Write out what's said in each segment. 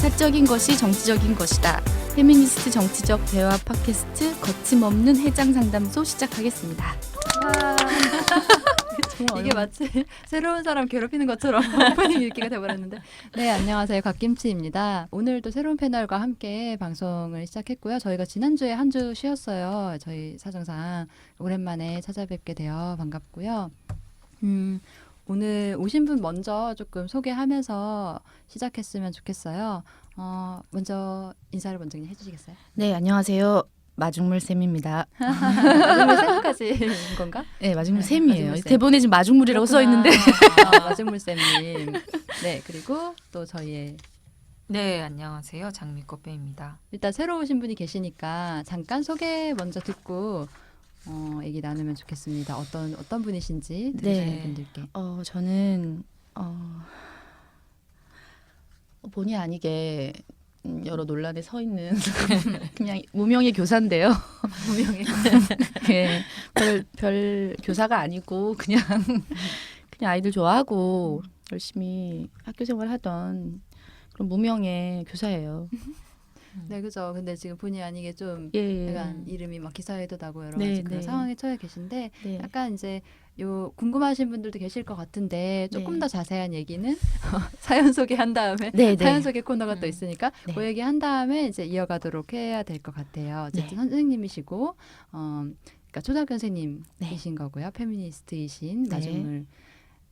사적인 것이 정치적인 것이다. 페미니스트 정치적 대화 팟캐스트 거침없는 해장 상담소 시작하겠습니다. 이게 마치 새로운 사람 괴롭히는 것처럼 오프닝 읽기가 돼버렸는데. 네, 안녕하세요. 갓김치입니다. 오늘도 새로운 패널과 함께 방송을 시작했고요. 저희가 지난주에 한 주 쉬었어요. 저희 사정상 오랜만에 찾아뵙게 되어 반갑고요. 오늘 오신 분 먼저 조금 소개하면서 시작했으면 좋겠어요. 먼저 인사를 먼저 그냥 해주시겠어요? 네, 안녕하세요. 마중물 쌤입니다. 마중물 쌤까지인 건가? 네, 마중물 쌤이에요. 마중물 쌤. 대본에 지금 마중물이라고 써 있는데. 마중물 쌤님. 네, 그리고 또 저희의 네, 안녕하세요. 장미꽃배입니다. 일단 새로 오신 분이 계시니까 잠깐 소개 먼저 듣고 얘기 나누면 좋겠습니다. 어떤 분이신지 들으시는 네. 분들께. 저는 본의 아니게 여러 논란에 서 있는 그냥 무명의 교사인데요. 무명의 네, 별 교사가 아니고 그냥 아이들 좋아하고 열심히 학교 생활하던 그런 무명의 교사예요. 네, 그죠. 근데 지금 본의 아니게 좀 예. 약간 이름이 막 기사에도 나고 여러 네, 가지 그런 네. 상황에 처해 계신데 네. 약간 이제 요 궁금하신 분들도 계실 것 같은데 조금 네. 더 자세한 얘기는 사연 소개한 다음에 네, 네. 사연 소개 코너가 또 있으니까 네. 그 얘기 한 다음에 이제 이어가도록 해야 될 것 같아요. 어쨌든 네. 선생님이시고 그러니까 초등학교 선생님이신 거고요. 페미니스트이신 네. 마중물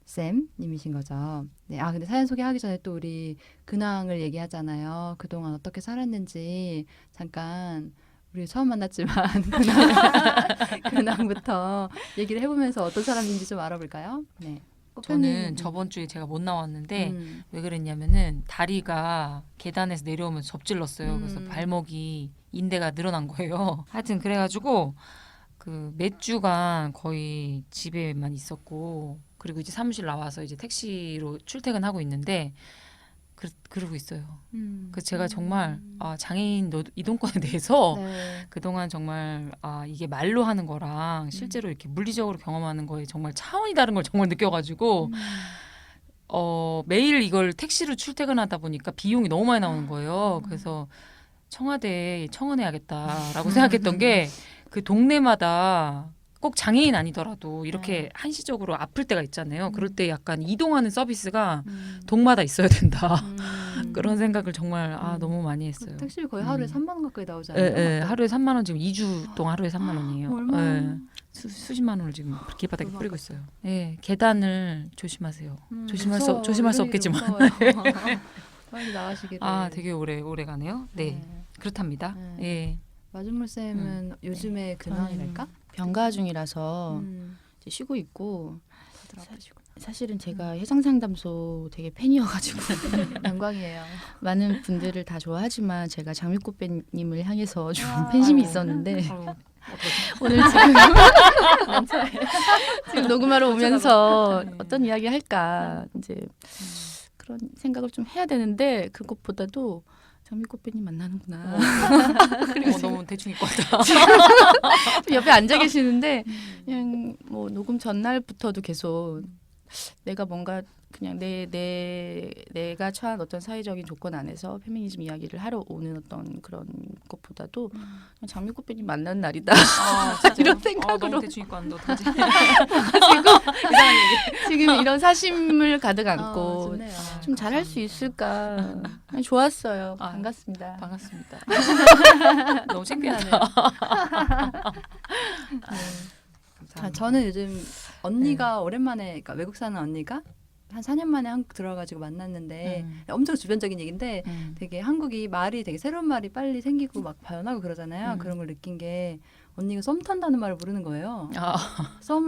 쌤님이신 거죠. 네, 근데 사연 소개하기 전에 또 우리 근황을 얘기하잖아요. 그동안 어떻게 살았는지 잠깐 우리 처음 만났지만 근황부터 얘기를 해보면서 어떤 사람인지 좀 알아볼까요? 네. 저는 저번 주에 제가 못 나왔는데 음. 왜 그랬냐면은 다리가 계단에서 내려오면서 접질렀어요. 그래서 발목이 인대가 늘어난 거예요. 하여튼 그래가지고 그 몇 주간 거의 집에만 있었고 그리고 이제 사무실 나와서 이제 택시로 출퇴근하고 있는데 그러고 있어요. 그 제가 정말 장애인 이동권에 대해서 네. 그동안 정말 이게 말로 하는 거랑 실제로 이렇게 물리적으로 경험하는 거에 정말 차원이 다른 걸 정말 느껴가지고 매일 이걸 택시로 출퇴근하다 보니까 비용이 너무 많이 나오는 거예요. 그래서 청와대에 청원해야겠다라고 생각했던 게 그 동네마다 꼭 장애인 아니더라도 이렇게 한시적으로 아플 때가 있잖아요. 그럴 때 약간 이동하는 서비스가 동마다 있어야 된다. 그런 생각을 정말 너무 많이 했어요. 택시비 거의 하루에 3만 원 가까이 나오잖아요. 예, 하루에 3만 원 지금 2주 동안 하루에 3만 원이에요. 얼마? 예. 수십만 원을 지금 길바닥에 뿌리고 있어요. 예, 계단을 조심하세요. 조심할 수 없겠지만. 빨리 나가시기를. 되게 오래 가네요. 네, 그렇답니다. 네. 예. 마중물 쌤은 요즘에 근황이랄까? 병가 중이라서 이제 쉬고 있고 다들 아프시구나. 사실은 제가 해상상담소 되게 팬이어가지고 영광이에요. 많은 분들을 다 좋아하지만 제가 장미꽃배님을 향해서 좀 팬심이 있었는데 오늘 지금 녹음하러 오면서 어떤 이야기 할까 이제 그런 생각을 좀 해야 되는데 그것보다도 장미꽃배님 만나는구나. 너무 대충 입고 왔다. 옆에 앉아 계시는데 그냥 뭐 녹음 전날부터도 계속 내가 뭔가 그냥 내가 처한 어떤 사회적인 조건 안에서 페미니즘 이야기를 하러 오는 어떤 그런 것보다도 그냥 장미꽃배님 만나는 날이다. 이런 생각으로 너무 대충 입고 왔는데 어떡하지? 지금 이런 사심을 가득 안고 좋네요. 좀 잘할 수 있을까. 좋았어요. 반갑습니다. 반갑습니다. 너무 창피하네요. 저는 요즘 언니가 오랜만에 그러니까 외국 사는 언니가 한 4년 만에 한국 들어가지고 만났는데 엄청 주변적인 얘기인데 되게 한국이 말이 되게 새로운 말이 빨리 생기고 막 변하고 그러잖아요. 그런 걸 느낀 게 언니가 썸 탄다는 말을 모르는 거예요.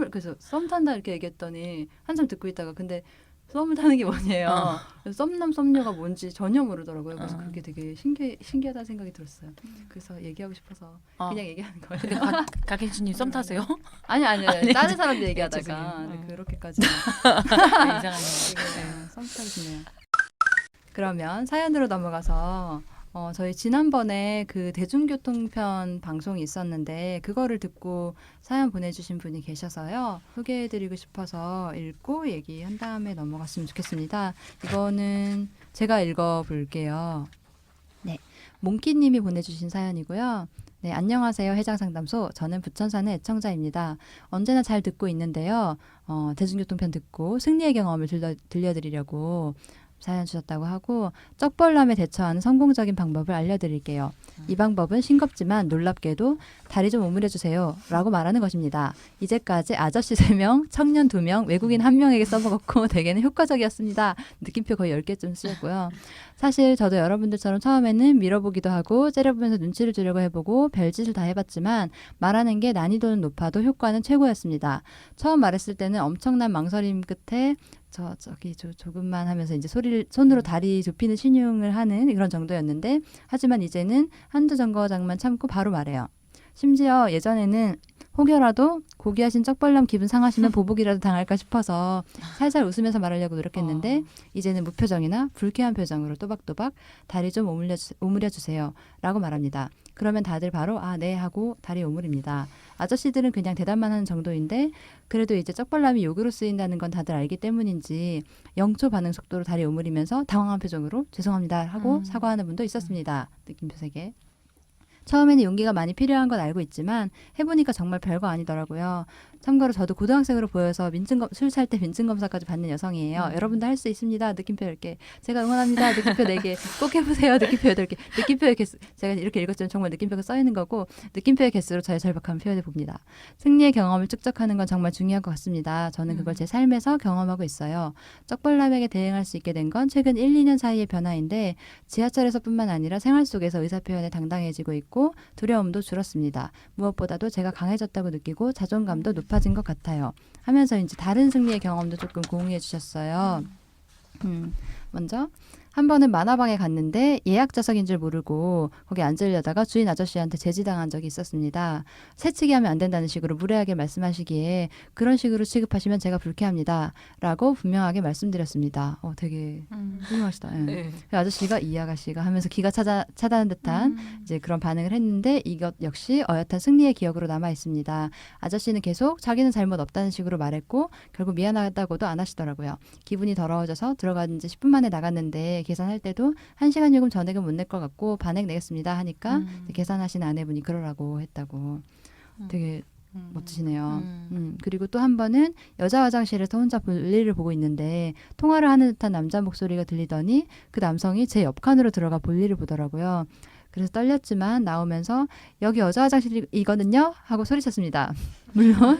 그래서 썸 탄다 이렇게 얘기했더니 한참 듣고 있다가 근데 썸을 타는 게 뭐냐요. 그래서 썸남 썸녀가 뭔지 전혀 모르더라고요. 그래서 그게 되게 신기하다는 생각이 들었어요. 그래서 얘기하고 싶어서 그냥 얘기하는 거예요. 근데 박혜진님 썸 타세요? 아니 다른 사람들 얘기하다가 죄송해요. 그렇게까지 이상하네요. 썸 타기 좋네요. 그러면 사연으로 넘어가서 저희 지난번에 그 대중교통편 방송이 있었는데 그거를 듣고 사연 보내주신 분이 계셔서요. 소개해드리고 싶어서 읽고 얘기한 다음에 넘어갔으면 좋겠습니다. 이거는 제가 읽어볼게요. 몽키님이 보내주신 사연이고요. 네, 안녕하세요. 해장상담소. 저는 부천 사는 애청자입니다. 언제나 잘 듣고 있는데요. 대중교통편 듣고 승리의 경험을 들려드리려고 사연 주셨다고 하고 쩍벌남에 대처하는 성공적인 방법을 알려드릴게요. 이 방법은 싱겁지만 놀랍게도 다리 좀 오므려주세요 라고 말하는 것입니다. 이제까지 아저씨 3명, 청년 2명, 외국인 1명에게 써먹었고 대개는 효과적이었습니다. 느낌표 거의 10개쯤 쓰였고요. 사실 저도 여러분들처럼 처음에는 밀어보기도 하고 째려보면서 눈치를 주려고 해보고 별짓을 다 해봤지만 말하는 게 난이도는 높아도 효과는 최고였습니다. 처음 말했을 때는 엄청난 망설임 끝에 조금만 하면서 이제 손으로 다리 좁히는 신용을 하는 그런 정도였는데 하지만 이제는 한두 정거장만 참고 바로 말해요. 심지어 예전에는 혹여라도 고귀하신 쩍벌남 기분 상하시면 보복이라도 당할까 싶어서 살살 웃으면서 말하려고 노력했는데 이제는 무표정이나 불쾌한 표정으로 또박또박 다리 좀 오므려 주세요 라고 말합니다. 그러면 다들 바로 아, 네 하고 다리 오므립니다. 아저씨들은 그냥 대답만 하는 정도인데 그래도 이제 쩍벌남이 욕으로 쓰인다는 건 다들 알기 때문인지 0초 반응 속도로 다리 오므리면서 당황한 표정으로 죄송합니다 하고 사과하는 분도 있었습니다. 느낌표 3개. 처음에는 용기가 많이 필요한 건 알고 있지만 해보니까 정말 별거 아니더라고요. 참고로 저도 고등학생으로 보여서 술 살 때 민증검사까지 받는 여성이에요. 여러분도 할 수 있습니다. 느낌표 10개. 제가 응원합니다. 느낌표 4개. 꼭 해보세요. 느낌표 8개. 느낌표의 개수. 제가 이렇게 읽었지만 정말 느낌표가 써있는 거고 느낌표의 개수로 저의 절박함을 표현해 봅니다. 승리의 경험을 축적하는 건 정말 중요한 것 같습니다. 저는 그걸 제 삶에서 경험하고 있어요. 쩍벌남에게 대응할 수 있게 된 건 최근 1, 2년 사이의 변화인데 지하철에서뿐만 아니라 생활 속에서 의사표현에 당당해지고 있고 두려움도 줄었습니다. 무엇보다도 제가 강해졌다고 느끼고 자존감도 높아진 것 같아요. 하면서 이제 다른 승리의 경험도 조금 공유해 주셨어요. 먼저 한 번은 만화방에 갔는데 예약 좌석인 줄 모르고 거기 앉으려다가 주인 아저씨한테 제지당한 적이 있었습니다. 새치기 하면 안 된다는 식으로 무례하게 말씀하시기에 그런 식으로 취급하시면 제가 불쾌합니다. 라고 분명하게 말씀드렸습니다. 되게 훌륭하시다. 예. 네. 그 아저씨가 이 아가씨가 하면서 기가 차다는 듯한 이제 그런 반응을 했는데 이것 역시 어엿한 승리의 기억으로 남아 있습니다. 아저씨는 계속 자기는 잘못 없다는 식으로 말했고 결국 미안하다고도 안 하시더라고요. 기분이 더러워져서 들어간 지 10분 만에 나갔는데 계산할 때도 1시간 요금 전액은 못 낼 것 같고 반액 내겠습니다 하니까 계산하신 아내분이 그러라고 했다고. 되게 멋지시네요. 그리고 또 한 번은 여자 화장실에서 혼자 볼일을 보고 있는데 통화를 하는 듯한 남자 목소리가 들리더니 그 남성이 제 옆칸으로 들어가 볼일을 보더라고요. 그래서 떨렸지만 나오면서 여기 여자 화장실이거든요 하고 소리쳤습니다. 물론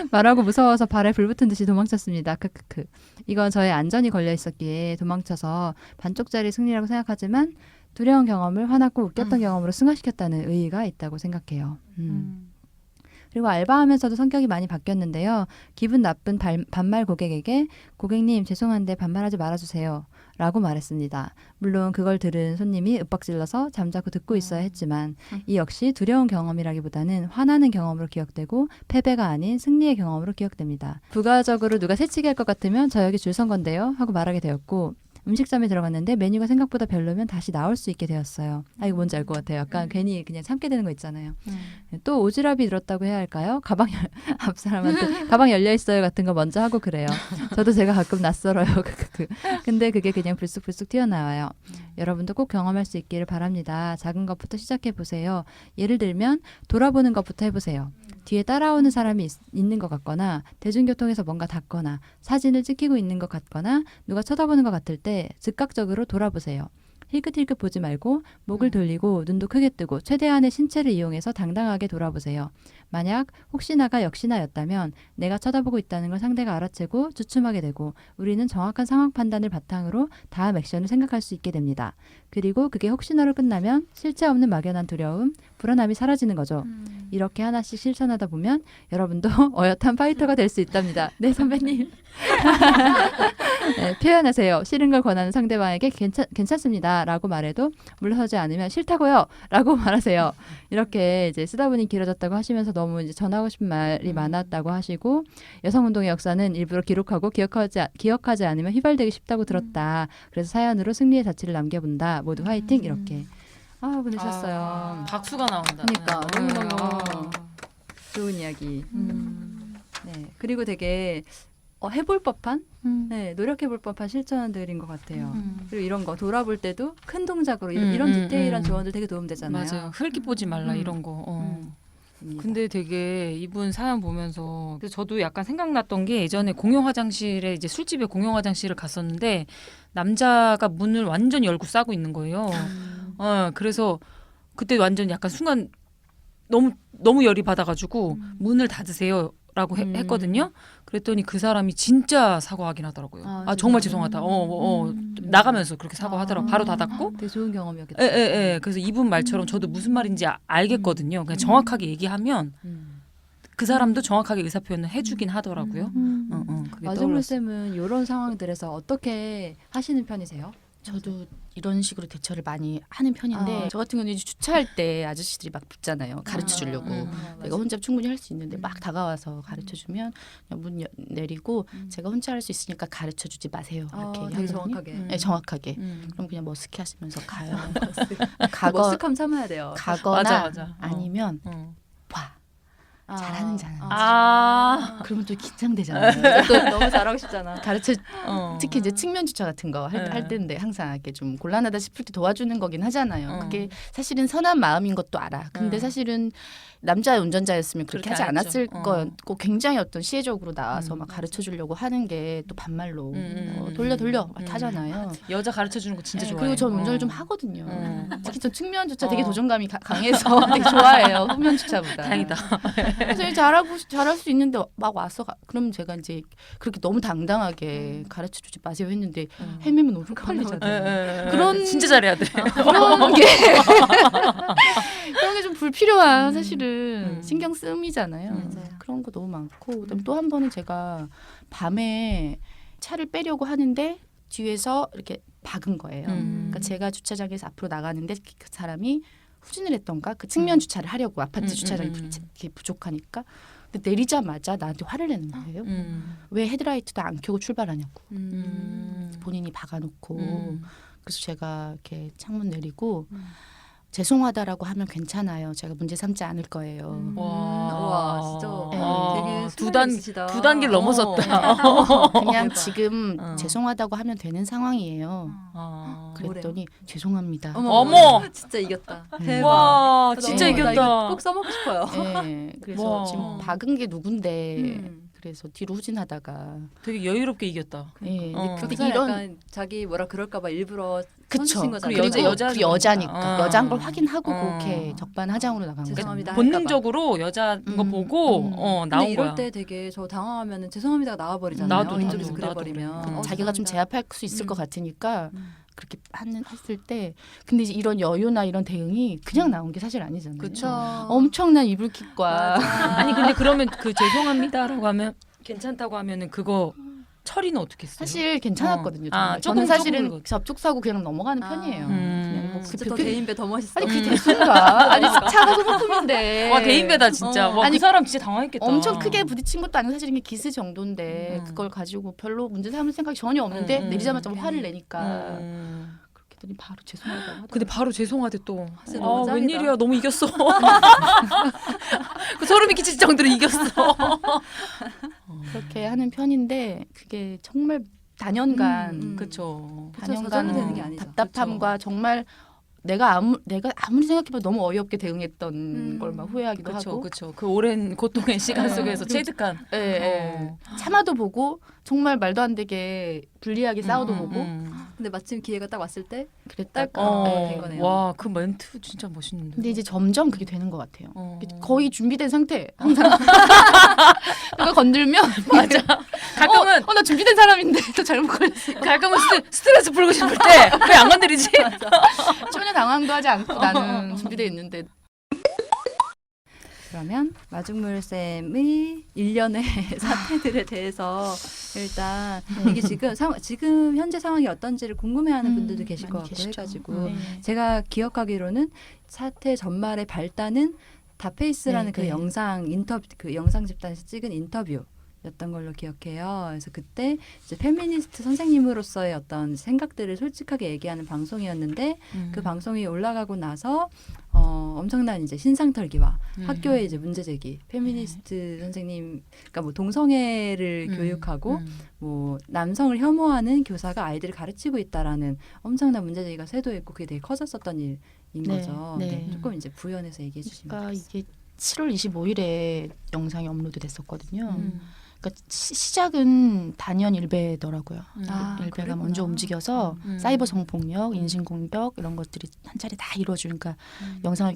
말하고 무서워서 발에 불 붙은 듯이 도망쳤습니다. 크크크. 이건 저의 안전이 걸려 있었기에 도망쳐서 반쪽짜리 승리라고 생각하지만 두려운 경험을 화났고 웃겼던 경험으로 승화시켰다는 의의가 있다고 생각해요. 그리고 알바하면서도 성격이 많이 바뀌었는데요. 기분 나쁜 반말 고객에게 고객님 죄송한데 반말하지 말아주세요. 라고 말했습니다. 물론 그걸 들은 손님이 윽박질러서 잠자코 듣고 있어야 했지만 이 역시 두려운 경험이라기보다는 화나는 경험으로 기억되고 패배가 아닌 승리의 경험으로 기억됩니다. 부가적으로 누가 새치기 할 것 같으면 저 여기 줄 선 건데요 하고 말하게 되었고 음식점에 들어갔는데 메뉴가 생각보다 별로면 다시 나올 수 있게 되었어요. 이거 뭔지 알 것 같아요. 약간 괜히 그냥 참게 되는 거 있잖아요. 또 오지랖이 늘었다고 해야 할까요? 앞 사람한테 가방 열려 있어요 같은 거 먼저 하고 그래요. 저도 제가 가끔 낯설어요. 근데 그게 그냥 불쑥불쑥 튀어나와요. 여러분도 꼭 경험할 수 있기를 바랍니다. 작은 것부터 시작해 보세요. 예를 들면 돌아보는 것부터 해보세요. 뒤에 따라오는 사람이 있는 것 같거나 대중교통에서 뭔가 닿거나 사진을 찍히고 있는 것 같거나 누가 쳐다보는 것 같을 때 즉각적으로 돌아보세요. 힐끗힐끗 보지 말고 목을 돌리고 눈도 크게 뜨고 최대한의 신체를 이용해서 당당하게 돌아보세요. 만약 혹시나가 역시나였다면 내가 쳐다보고 있다는 걸 상대가 알아채고 주춤하게 되고 우리는 정확한 상황 판단을 바탕으로 다음 액션을 생각할 수 있게 됩니다. 그리고 그게 혹시나로 끝나면 실체 없는 막연한 두려움, 불안함이 사라지는 거죠. 이렇게 하나씩 실천하다 보면 여러분도 어엿한 파이터가 될 수 있답니다. 네, 선배님. 네, 표현하세요. 싫은 걸 권하는 상대방에게 괜찮습니다. 라고 말해도 물러서지 않으면 싫다고요. 라고 말하세요. 이렇게 이제 쓰다 보니 길어졌다고 하시면서 너무 이제 전하고 싶은 말이 많았다고 하시고 여성운동의 역사는 일부러 기록하고 기억하지 않으면 휘발되기 쉽다고 들었다. 그래서 사연으로 승리의 자취를 남겨본다. 모두 화이팅 이렇게 보내셨어요. 박수가 나온다. 그러니까 너무너무 좋은 이야기. 네. 그리고 되게 해볼 법한 네, 노력해볼 법한 실천들인 것 같아요. 그리고 이런 거 돌아볼 때도 큰 동작으로 이런 디테일한 조언들 되게 도움되잖아요. 맞아요. 흙이 보지 말라 이런 거. 근데 되게 이분 사연 보면서 그래서 저도 약간 생각났던 게 예전에 공용 화장실에 이제 술집에 공용 화장실을 갔었는데 남자가 문을 완전히 열고 싸고 있는 거예요. 그래서 그때 완전 약간 순간 너무 열이 받아가지고 문을 닫으세요라고 했거든요. 그랬더니 그 사람이 진짜 사과하긴 하더라고요. 정말 죄송하다. 나가면서 그렇게 사과하더라고. 바로 닫았고. 되게 좋은 경험이었겠다. 예. 그래서 이분 말처럼 저도 무슨 말인지 알겠거든요. 그냥 정확하게 얘기하면 그 사람도 정확하게 의사 표현을 해주긴 하더라고요. 그게 마중물 떠올랐어요. 쌤은 이런 상황들에서 어떻게 하시는 편이세요? 저도 이런 식으로 대처를 많이 하는 편인데 저 같은 경우는 이제 주차할 때 아저씨들이 막 붙잖아요. 가르쳐 주려고. 내가 혼자 충분히 할 수 있는데 막 다가와서 가르쳐 주면 그냥 문 내리고 제가 혼자 할 수 있으니까 가르쳐 주지 마세요. 이렇게 되게 얘기하거든요. 정확하게. 네, 정확하게. 그럼 그냥 머스키 하시면서 가요. 머쓱함 참아야 돼요. 가거나 맞아. 아니면 봐. 잘하는지 안 하는지. 그러면 또 긴장되잖아요. 또 너무 잘하고 싶잖아. 가르쳐 특히 이제 측면 주차 같은 거 할 때인데 항상 이렇게 좀 곤란하다 싶을 때 도와주는 거긴 하잖아요. 그게 사실은 선한 마음인 것도 알아. 근데 사실은 남자 운전자였으면 그렇게 하지 않았을 거였고 굉장히 어떤 시혜적으로 나와서 막 가르쳐 주려고 하는 게 또 반말로 돌려 막 하잖아요. 여자 가르쳐 주는 거 진짜 좋아해요. 그리고 전 운전을 좀 하거든요. 특히 저 측면 주차 되게 도전감이 강해서 되게 좋아해요. 후면 주차보다. 다행이다. 그래서 잘할 수 있는데 막 와서 그럼 제가 이제 그렇게 너무 당당하게 가르쳐 주지 마세요 했는데 헤매면 너무 쪽팔리잖아요. 그런 진짜 잘해야 돼. 그런 게 그런 게 좀 불필요한 사실은 신경 쓰임이잖아요. 맞아요. 그런 거 너무 많고 그다음 또 한 번은 제가 밤에 차를 빼려고 하는데 뒤에서 이렇게 박은 거예요. 그러니까 제가 주차장에서 앞으로 나가는데 그 사람이 후진을 했던가 그 측면 주차를 하려고 아파트 주차장이 부족하니까 근데 내리자마자 나한테 화를 내는 거예요. 왜 헤드라이트도 안 켜고 출발하냐고. 본인이 박아놓고 그래서 제가 이렇게 창문 내리고 죄송하다라고 하면 괜찮아요. 제가 문제 삼지 않을 거예요. 와 진짜 되게 두 단계를 넘어섰다. 그냥 지금 죄송하다고 하면 되는 상황이에요. 그랬더니 죄송합니다. 어머! 진짜 이겼다. 대박. 와 진짜 나 이겼다. 이거 꼭 써먹고 싶어요. 네, 그래서 와. 지금 박은 게 누군데 그래서 뒤로 후진하다가 되게 여유롭게 이겼다. 예, 근데 근데 이런 약간 자기 뭐라 그럴까봐 일부러 그쵸. 손주신 거잖아요. 그리고 여자죠. 여자니까 여자인 걸 확인하고 어. 그렇게 적반하장으로 나간 거죠. 죄송합니다. 본능적으로 여자인 거 보고 근데 나온 이럴 거야. 때 되게 저 당황하면은 죄송합니다가 나와버리잖아요. 나도 이쪽에서 그래. 그래버리면 자기가 좀 제압할 수 있을 것 같으니까 그렇게 했을 때 근데 이제 이런 여유나 이런 대응이 그냥 나온 게 사실 아니잖아요. 그쵸. 엄청난 이불킥과 아니 근데 그러면 그 죄송합니다라고 하면 괜찮다고 하면은 그거 처리는 어떻게 했어요? 사실 괜찮았거든요. 아, 정말. 조금, 저는 사실은 조금 접촉사고 그냥 넘어가는 편이에요. 그냥 뭐 진짜 더 대인배 더 멋있어. 아니 그게 대수인가? 아니 차가 소모품인데. 와 대인배다 진짜. 와, 아니, 그 사람 진짜 당황했겠다. 엄청 크게 부딪힌 것도 아니고 사실 이게 기스 정도인데 그걸 가지고 별로 문제 삼을 생각이 전혀 없는데 내리자마자 화를 내니까 그렇게 했더니 바로 죄송하다고 하더라고요. 근데 바로 죄송하대 또. 진짜 너무 짱이다. 웬일이야 너무 이겼어. 그 소름이 끼칠 정도로 이겼어. 그렇게 하는 편인데 그게 정말 단연간 그쵸. 저절로 되는 게 아니죠. 답답함과 정말 내가 아무리 생각해봐도 너무 어이없게 대응했던 걸 막 후회하기도 그쵸 하고 그쵸. 그 오랜 고통의 시간 속에서 체득한. 예, 예. 참아도 보고 정말 말도 안 되게 불리하게 싸워도 보고 근데 마침 기회가 딱 왔을 때 그랬다가 된 거네요. 와 그 멘트 진짜 멋있는데. 근데 이제 점점 그게 되는 것 같아요. 거의 준비된 상태 항상 그거 건들면 맞아. 가끔은 나 준비된 사람인데 또 잘못 걸렸어. 가끔은 스트레스 풀고 싶을 때 왜 안 건드리지? 전혀 당황도 하지 않고 나는 준비돼 있는데. 그러면 마중물 쌤의 일련의 사태들에 대해서 일단 이게 지금 현재 상황이 어떤지를 궁금해하는 분들도 계실 것 많이 같고 계시죠. 해가지고 제가 기억하기로는 사태 전말의 발단은 다페이스라는 네, 그 네. 영상 인터뷰 그 영상 집단에서 찍은 인터뷰. 였던 걸로 기억해요. 그래서 그때 이제 페미니스트 선생님으로서의 어떤 생각들을 솔직하게 얘기하는 방송이었는데 그 방송이 올라가고 나서 엄청난 이제 신상털기와 학교의 이제 문제 제기, 페미니스트 선생님, 그러니까 뭐 동성애를 교육하고 뭐 남성을 혐오하는 교사가 아이들을 가르치고 있다라는 엄청난 문제 제기가 쇄도했고 그게 되게 커졌었던 일인 거죠. 네. 조금 이제 부연해서 얘기해 주시면 그러니까 좋겠어요. 이게 7월 25일에 영상이 업로드 됐었거든요. 그러니까 시작은 단연 일베더라고요. 일베가 그랬구나. 먼저 움직여서 사이버 성폭력, 인신공격 이런 것들이 한 차례 다 이루어지니까 영상을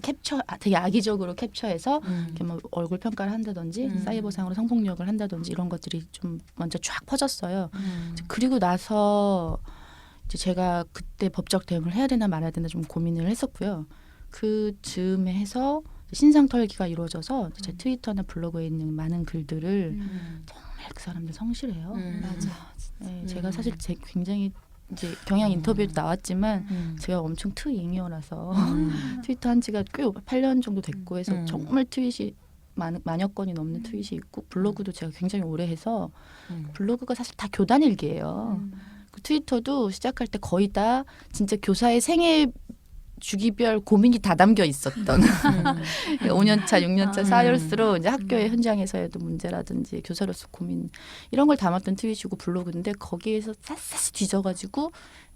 되게 악의적으로 캡처해서 이렇게 뭐 얼굴 평가를 한다든지 사이버상으로 성폭력을 한다든지 이런 것들이 좀 먼저 쫙 퍼졌어요. 그리고 나서 이제 제가 그때 법적 대응을 해야 되나 말아야 되나 좀 고민을 했었고요. 그 즈음에 해서 신상 털기가 이루어져서 제 트위터나 블로그에 있는 많은 글들을 정말 그 사람들 성실해요. 맞아. 네, 제가 사실 굉장히 이제 경향 인터뷰에도 나왔지만 제가 엄청 트잉이어라서 트위터 한 지가 꽤 8년 정도 됐고 해서 정말 트윗이 만여 건이 넘는 트윗이 있고 블로그도 제가 굉장히 오래 해서 블로그가 사실 다 교단 일기예요. 그 트위터도 시작할 때 거의 다 진짜 교사의 생애 주기별 고민이 다 담겨 있었던 5년차, 6년차 쌓일수록 이제 학교의 현장에서의 또 문제라든지 교사로서 고민 이런 걸 담았던 트윗이고 블로그인데 거기에서 샅샅이 뒤져가지고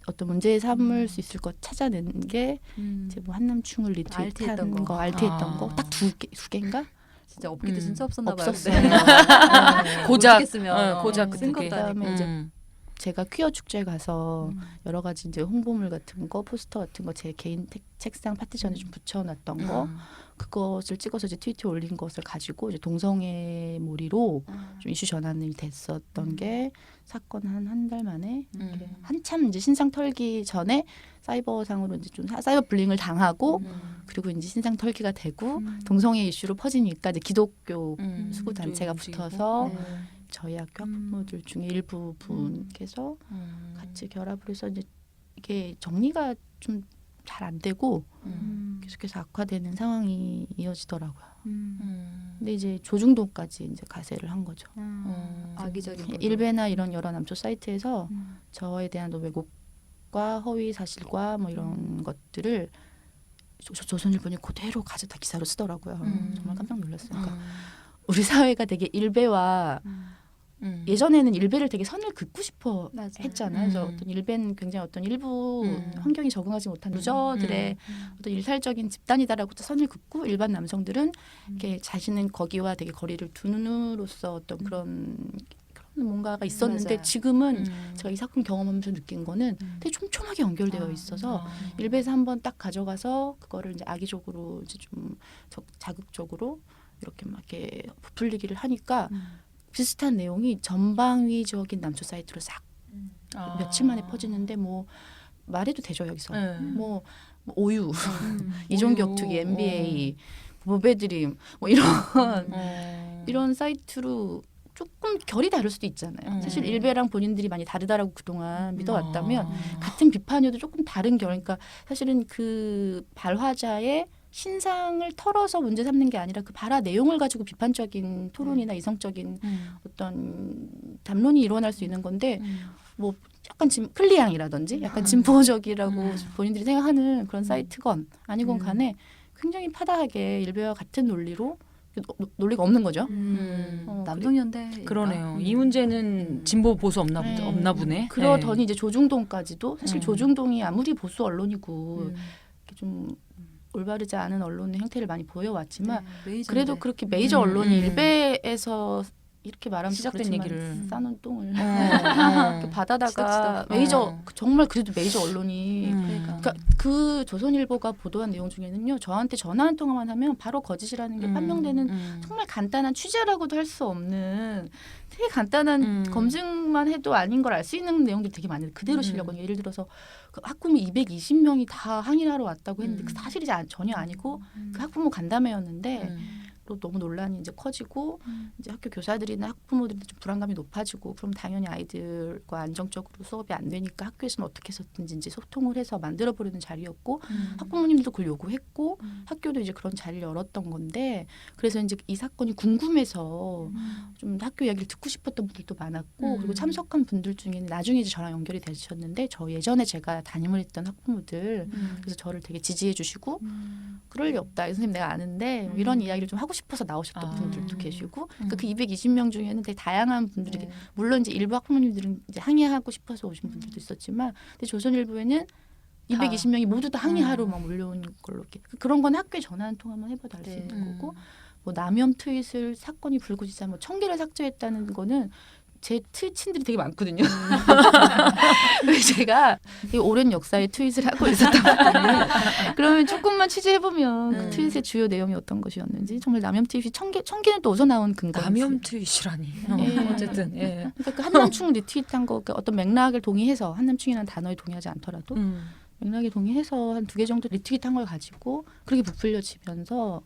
어떤 문제에 삼을 수 있을 것 찾아내는 게 이제 뭐 한남충을 리트윗한 거, 알티했던 거 딱 두 개인가? 진짜 없기도 진짜 없었나 봐요. 없었어요. 고작 고작 그 쓴 두 개. 것도 아니고. 그다음에 이제 제가 퀴어 축제에 가서 여러 가지 이제 홍보물 같은 거, 포스터 같은 거 제 개인 책상 파티션에 좀 붙여놨던 거, 그것을 찍어서 이제 트위터에 올린 것을 가지고 이제 동성애 몰이로 좀 이슈 전환이 됐었던 게 사건 한 달 만에 이렇게 한참 이제 신상 털기 전에 사이버상으로 이제 좀 사이버 불링을 당하고 그리고 이제 신상 털기가 되고 동성애 이슈로 퍼지니까 이제 기독교 수구 단체가 붙어서 저희 학교 학부모들 중에 일부 분께서 같이 결합을 해서 이제 이게 정리가 좀 잘 안 되고 계속해서 악화되는 상황이 이어지더라고요. 근데 이제 조중동까지 이제 가세를 한 거죠. 악의적인 걸로. 일베나 이런 여러 남초 사이트에서 저에 대한 왜곡과 허위 사실과 뭐 이런 것들을 조선일보니 그대로 가져다 기사로 쓰더라고요. 정말 깜짝 놀랐어요. 그러니까 우리 사회가 되게 일베와 예전에는 일베를 되게 선을 긋고 싶어 맞아요. 했잖아요. 그래서 어떤 일베는 굉장히 어떤 일부 환경이 적응하지 못한 루저들의 어떤 일탈적인 집단이다라고 선을 긋고 일반 남성들은 이렇게 자신은 거기와 되게 거리를 두는으로써 어떤 그런 뭔가가 있었는데 맞아요. 지금은 제가 이 사건 경험하면서 느낀 거는 되게 촘촘하게 연결되어 있어서 일베에서 한번 딱 가져가서 그거를 이제 악의적으로 이제 좀 자극적으로 이렇게 막 이렇게 부풀리기를 하니까 비슷한 내용이 전방위적인 남초 사이트로 싹 며칠 만에 퍼지는데 뭐 말해도 되죠 여기서 뭐 오유 이종격투기 NBA 모베드림 뭐 이런 사이트로 조금 결이 다를 수도 있잖아요. 사실 일베랑 본인들이 많이 다르다라고 그동안 믿어왔다면 같은 비판이어도 조금 다른 결. 그러니까 사실은 그 발화자의 신상을 털어서 문제 삼는 게 아니라 그 발화 내용을 가지고 비판적인 토론이나 이성적인 어떤 담론이 일어날 수 있는 건데 뭐 약간 클리앙이라든지 약간 진보적이라고 본인들이 생각하는 그런 사이트건 아니건 간에 굉장히 파다하게 일베와 같은 논리로 논리가 없는 거죠. 남성연대 그러네요. 이 문제는 진보 보수 없나 보네. 그러더니 이제 조중동까지도 사실 조중동이 아무리 보수 언론이고 이렇게 좀 올바르지 않은 언론의 형태를 많이 보여왔지만 그래도 그렇게 메이저 언론이 일베에서 이렇게 말하면 시작된 얘기를 싸놓은 똥을 이렇게 받아다가 메이저 정말 그래도 메이저 언론이 그러니까 그 조선일보가 보도한 내용 중에는요 저한테 전화 한 통화만 하면 바로 거짓이라는 게 판명되는 정말 간단한 취재라고도 할 수 없는 되게 간단한 검증만 해도 아닌 걸 알 수 있는 내용들이 되게 많아요. 그대로 실려거든요. 예를 들어서 그 학부모 220명이 다 항의를 하러 왔다고 했는데 그 사실이 전혀 아니고 그 학부모 간담회였는데 너무 논란이 이제 커지고 이제 학교 교사들이나 학부모들이 좀 불안감이 높아지고 그럼 당연히 아이들과 안정적으로 수업이 안 되니까 학교에서는 어떻게 해서든지 이제 소통을 해서 만들어 보려는 자리였고 학부모님도 그걸 요구했고 학교도 이제 그런 자리를 열었던 건데 그래서 이제 이 사건이 궁금해서 좀 학교 이야기를 듣고 싶었던 분들도 많았고 그리고 참석한 분들 중에는 나중에 이제 저랑 연결이 되셨는데 저 예전에 제가 담임을 했던 학부모들 그래서 저를 되게 지지해 주시고 그럴 리 없다. 이 선생님 내가 아는데 뭐 이런 이야기를 좀 하고 싶어서 나오셨던 분들도 계시고 그러니까 그 220명 중에는 되게 다양한 분들이 네. 물론 이제 일부 학부모님들은 이제 항의하고 싶어서 오신 분들도 있었지만 근데 조선일보에는 220명이 모두 다 항의하러 막 몰려온 걸로 이렇게 그런 건 학교에 전화 한 통 한번 해봐도 알 수 네. 있는 거고 뭐 남혐 트윗을 사건이 불거지자 뭐 1000개를 삭제했다는 거는 제 트윗친들이 되게 많거든요. 왜 제가 이 오랜 역사의 트윗을 하고 있었단 말이에요. 그러면 조금만 취재해보면 그 트윗의 주요 내용이 어떤 것이었는지 정말 남혐 트윗이 1000개는 또 어디서 나온 근거인지. 남혐 트윗이라니. 예. 어쨌든. 예. 그러니까 그 한남충 리트윗한 거 그러니까 어떤 맥락을 동의해서 한남충이라는 단어에 동의하지 않더라도 맥락에 동의해서 한 2개 정도 리트윗한 걸 가지고 그렇게 부풀려지면서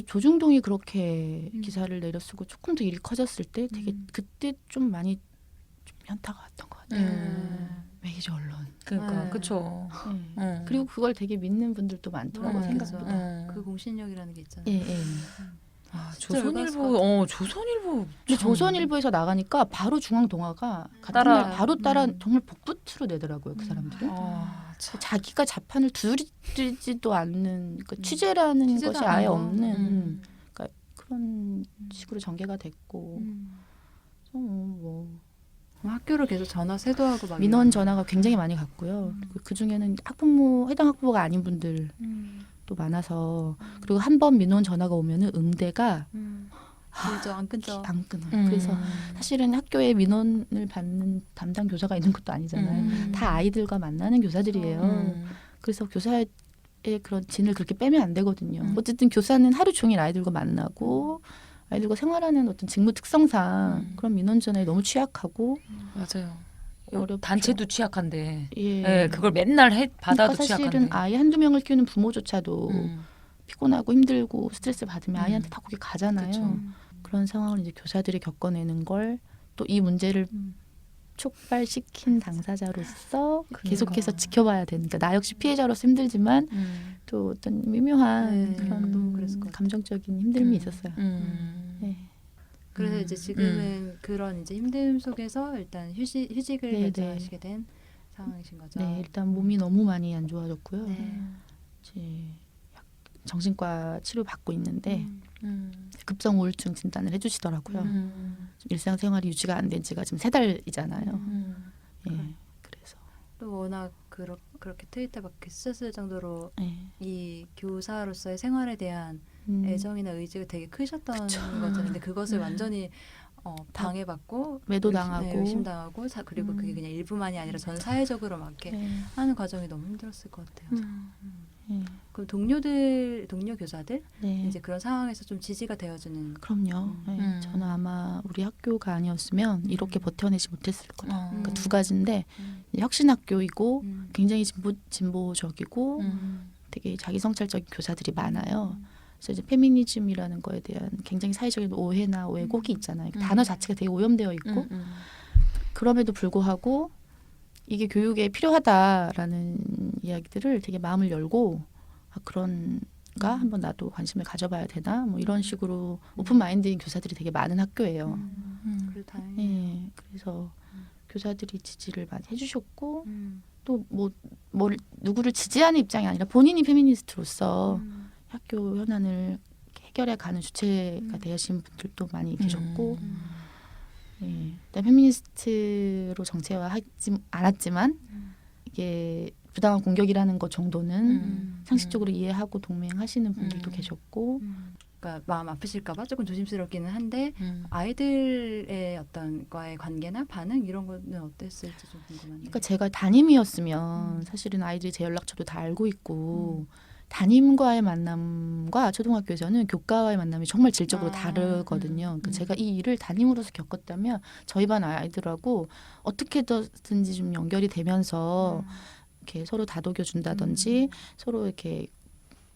조중동이 그렇게 기사를 내려쓰고 조금 더 일이 커졌을 때 되게 그때 좀 많이 좀 현타가 왔던 것 같아요. 메이저 언론. 그러니까 네. 그렇죠. 그리고 그걸 되게 믿는 분들도 많더라고요. 생각보다. 그 공신력이라는 게 있잖아요. 예, 예. 아, 진짜 열받을 것 조선일보, 조선일보. 근데 참. 조선일보에서 나가니까 바로 중앙동아가 같은 따라. 날 바로 따라 정말 복붙으로 내더라고요. 그 사람들은. 아, 참. 자기가 자판을 두드리지도 않는 그러니까 취재라는 취재도 것이 안 아예 하고. 없는 그러니까 그런 식으로 전개가 됐고 뭐 학교를 계속 전화 세도하고 막 민원 이런. 전화가 굉장히 많이 갔고요. 그 중에는 학부모 해당 학부모가 아닌 분들도 많아서 그리고 한 번 민원 전화가 오면은 응대가 그죠, 안 끊죠. 안 끊어요. 그래서 사실은 학교에 민원을 받는 담당 교사가 있는 것도 아니잖아요. 다 아이들과 만나는 교사들이에요. 그래서 교사의 그런 진을 그렇게 빼면 안 되거든요. 어쨌든 교사는 하루 종일 아이들과 만나고 아이들과 생활하는 어떤 직무 특성상 그런 민원 전화에 너무 취약하고 맞아요. 어렵죠. 단체도 취약한데. 예. 예, 그걸 맨날 받아도 그러니까 사실은 취약한데. 아이 한두 명을 키우는 부모조차도 피곤하고 힘들고 스트레스 받으면 아이한테 다 거기 가잖아요. 그쵸. 그런 상황을 이제 교사들이 겪어내는 걸 또 이 문제를 촉발시킨 당사자로서 계속해서 지켜봐야 되니까 나 역시 피해자로서 힘들지만 또 어떤 미묘한 네, 그런 또 그랬을 것 같아요. 감정적인 힘듦이 있었어요. 네. 그래서 이제 지금은 그런 이제 힘듦 속에서 일단 휴직을 네, 결정하시게 된 상황이신 거죠. 네, 일단 몸이 너무 많이 안 좋아졌고요. 네. 이제 정신과 치료 받고 있는데 음. 급성 우울증 진단을 해주시더라고요. 일상생활이 유지가 안 된 지가 지금 3달이잖아요. 예, 그래서 또 워낙 그렇게 트위터 밖에 쓰셨을 정도로 예. 이 교사로서의 생활에 대한 음, 애정이나 의지가 되게 크셨던 거잖아요. 근데 그것을 완전히 방해받고 매도당하고. 의심당하고 그리고 그게 그냥 일부만이 아니라 전 사회적으로 막 이렇게 예, 하는 과정이 너무 힘들었을 것 같아요. 예, 그 동료 교사들 네. 이제 그런 상황에서 좀 지지가 되어주는 그럼요. 예, 저는 아마 우리 학교가 아니었으면 이렇게 버텨내지 못했을 거다. 그러니까 두 가지인데 혁신학교이고 굉장히 진보적이고 되게 자기성찰적인 교사들이 많아요. 그래서 이제 페미니즘이라는 거에 대한 굉장히 사회적인 오해나 왜곡이 있잖아요. 그 단어 자체가 되게 오염되어 있고 그럼에도 불구하고 이게 교육에 필요하다라는 이야기들을 되게 마음을 열고 그런가 한번 나도 관심을 가져봐야 되나 뭐 이런 식으로 오픈 마인드인 교사들이 되게 많은 학교예요. 그래 다행이에요. 예, 그래서 교사들이 지지를 많이 해주셨고 또 뭐 누구를 지지하는 입장이 아니라 본인이 페미니스트로서 학교 현안을 해결해 가는 주체가 되신 분들도 많이 계셨고 예, 일단 페미니스트로 정체화하지 않았지만 이게 부당한 공격이라는 것 정도는 상식적으로 이해하고 동맹하시는 분들도 계셨고 그러니까 마음 아프실까봐 조금 조심스럽기는 한데 아이들의 어떤 과의 관계나 반응 이런 거는 어땠을지 좀 궁금하네요. 그러니까 제가 담임이었으면 사실은 아이들이 제 연락처도 다 알고 있고 담임과의 만남과 초등학교에서는 교과와의 만남이 정말 질적으로 다르거든요. 그러니까 제가 이 일을 담임으로서 겪었다면 저희 반 아이들하고 어떻게든지 좀 연결이 되면서 이렇게 서로 다독여 준다든지 서로 이렇게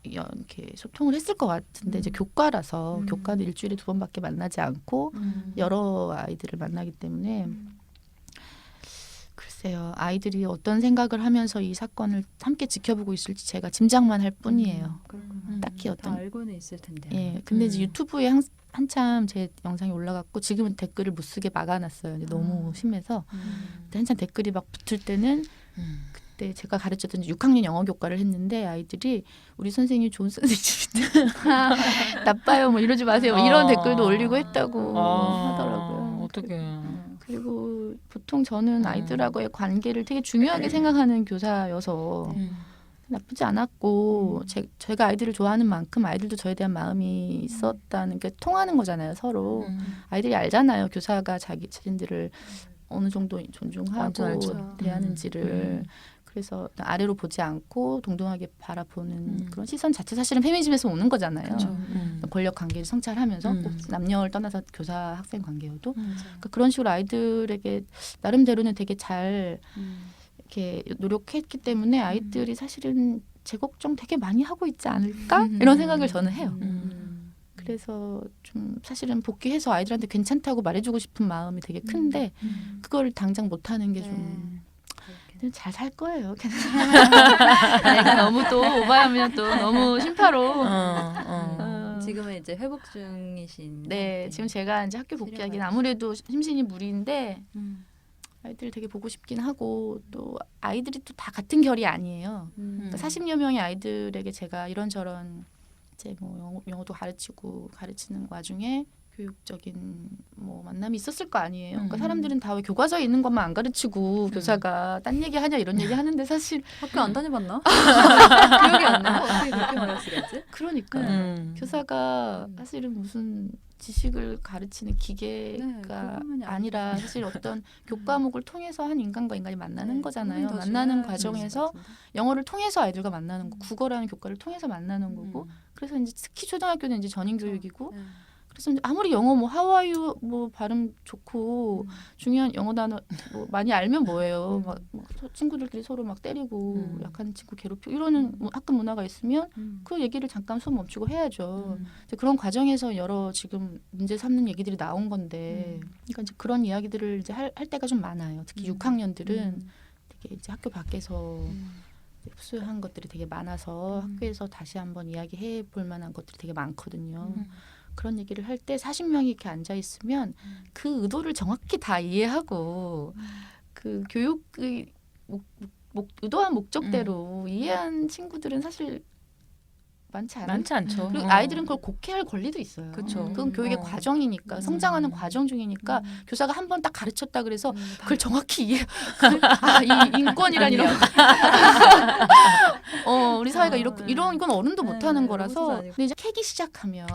이렇게 소통을 했을 것 같은데 이제 교과라서 교과도 일주일에 2번밖에 만나지 않고 여러 아이들을 만나기 때문에 글쎄요, 아이들이 어떤 생각을 하면서 이 사건을 함께 지켜보고 있을지 제가 짐작만 할 뿐이에요. 딱히 다 어떤 알고는 있을 텐데. 예, 근데 이제 유튜브에 한참 제 영상이 올라갔고 지금은 댓글을 못 쓰게 막아놨어요. 이제 너무 심해서. 근데 한참 댓글이 막 붙을 때는 그때 제가 가르쳤던 6학년 영어 교과를 했는데 아이들이 우리 선생님 좋은 선생님인데 나빠요, 뭐 이러지 마세요, 뭐 이런 댓글도 올리고 했다고 하더라고요. 어떡해. 그리고 보통 저는 아이들하고의 관계를 되게 중요하게 생각하는 교사여서 나쁘지 않았고 제가 아이들을 좋아하는 만큼 아이들도 저에 대한 마음이 있었다는 게 통하는 거잖아요, 서로. 아이들이 알잖아요, 교사가 자신들을 어느 정도 존중하고 완전 알죠. 대하는지를. 그래서 아래로 보지 않고 동등하게 바라보는 그런 시선 자체 사실은 페미니즘에서 오는 거잖아요. 권력 관계를 성찰하면서 꼭 남녀를 떠나서 교사 학생 관계여도 그러니까 그런 식으로 아이들에게 나름대로는 되게 잘 이렇게 노력했기 때문에 아이들이 사실은 제 걱정 되게 많이 하고 있지 않을까 이런 생각을 저는 해요. 그래서 좀 사실은 복귀해서 아이들한테 괜찮다고 말해주고 싶은 마음이 되게 큰데 그걸 당장 못하는 게 좀 잘 살 거예요. 내가 너무 또 오바하면 또 너무 심파로. 지금은 이제 회복 중이신. 네, 상태. 지금 제가 이제 학교 복귀하기는 아무래도 심신이 무리인데 아이들 되게 보고 싶긴 하고 또 아이들이 또 다 같은 결이 아니에요. 그러니까 40여 명의 아이들에게 제가 이런저런 이제 뭐 영어도 가르치는 와중에 교육적인 뭐 만남이 있었을 거 아니에요. 그러니까 사람들은 다 왜 교과서에 있는 것만 안 가르치고 교사가 딴 얘기 하냐 이런 얘기 하는데 사실 학교 안 다녀봤나? 기억이 안 나. 어떻게 그렇게 말할 수가 있지? 그러니까 교사가 사실은 무슨 지식을 가르치는 기계가 그것만이 아니라 사실 어떤 교과목을 통해서 한 인간과 인간이 만나는 거잖아요. 더 만나는 중요할 과정에서 수 있을 것 같은데. 영어를 통해서 아이들과 만나는 거, 국어라는 교과를 통해서 만나는 거고 그래서 이제 특히 초등학교는 이제 전인 교육이고 그래서 이제 아무리 영어 뭐 하와이유 뭐 발음 좋고 중요한 영어 단어 뭐 많이 알면 뭐예요. 막 친구들끼리 서로 막 때리고 약한 친구 괴롭히고 이러는 뭐 학급 문화가 있으면 그 얘기를 잠깐 수업 멈추고 해야죠. 이제 그런 과정에서 여러 지금 문제 삼는 얘기들이 나온 건데, 그러니까 이제 그런 이야기들을 이제 할 때가 좀 많아요. 특히 6학년들은 되게 이제 학교 밖에서 흡수한 것들이 되게 많아서 학교에서 다시 한번 이야기해 볼 만한 것들이 되게 많거든요. 그런 얘기를 할 때 40명이 이렇게 앉아 있으면 그 의도를 정확히 다 이해하고 그 교육의 의도한 목적대로 이해한 친구들은 사실 많지 않죠. 그리고 아이들은 그걸 곡해할 권리도 있어요. 그쵸. 그건 교육의 과정이니까 성장하는 과정 중이니까 교사가 한 번 딱 가르쳤다 그래서 그걸 정확히 이해. 이 인권이란 이런. 우리 사회가 이런 건 어른도 못하는 거라서. 근데 이제 캐기 시작하면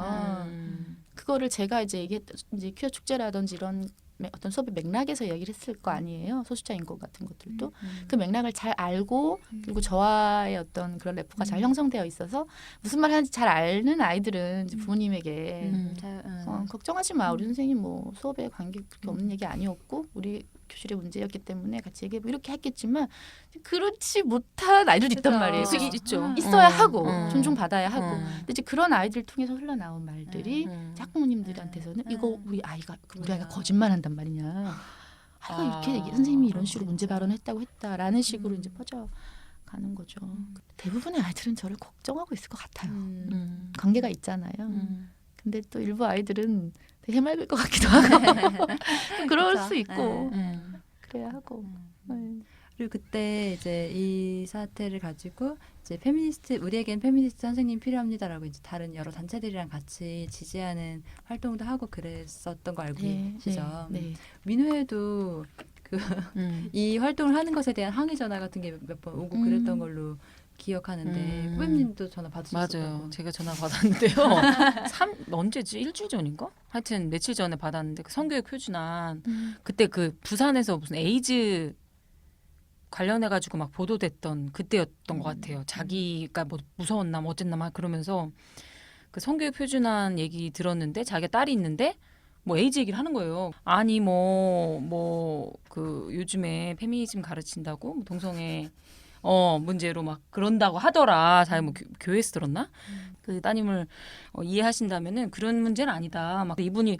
그거를 제가 이제 얘기했던 이제 퀴어 축제라든지 이런 어떤 수업의 맥락에서 얘기를 했을 거 아니에요. 소수자 인권 같은 것들도 그 맥락을 잘 알고 그리고 저와의 어떤 그런 래퍼가 잘 형성되어 있어서 무슨 말 하는지 잘 아는 아이들은 이제 부모님에게 걱정하지 마, 우리 선생님 뭐 수업에 관계 그렇게 없는 얘기 아니었고 우리 교실의 문제였기 때문에 같이 얘기해 이렇게 했겠지만 그렇지 못한 아이들도 있단 말이에요. 있죠. 있어야 하고 존중받아야 하고 근데 이제 그런 아이들 통해서 흘러나온 말들이 학부모님들한테서는 이거 우리 아이가 거짓말한단 말이냐. 아이가 이렇게 선생님이 이런 식으로 문제 발언했다고 했다라는 식으로 이제 퍼져가는 거죠. 대부분의 아이들은 저를 걱정하고 있을 것 같아요. 관계가 있잖아요. 근데 또 일부 아이들은 되게 해맑을 것 같기도 하고 그럴 수 있고 그래야 하고. 그리고 그때 이제 이 사태를 가지고 이제 우리에겐 페미니스트 선생님 필요합니다라고 이제 다른 여러 단체들이랑 같이 지지하는 활동도 하고 그랬었던 거 알고 계시죠? 네. 민우에도 이 활동을 하는 것에 대한 항의 전화 같은 게 몇 번 오고 그랬던 걸로 기억하는데 후배님도 전화 받으셨었고. 맞아요. 제가 전화 받았는데요. 언제지? 일주일 전인가? 하여튼 며칠 전에 받았는데 그 성교육 표준안 그때 그 부산에서 무슨 에이즈 관련해가지고 막 보도됐던 그때였던 것 같아요. 자기가 뭐 무서웠나 뭐 어쨌나 막 그러면서 그 성교육 표준안 얘기 들었는데 자기가 딸이 있는데 뭐 에이즈 얘기를 하는 거예요. 아니 뭐 그 요즘에 페미니즘 가르친다고 동성애 문제로 막 그런다고 하더라. 자기 뭐 교회에서 들었나? 그 따님을 이해하신다면은 그런 문제는 아니다. 막 이분이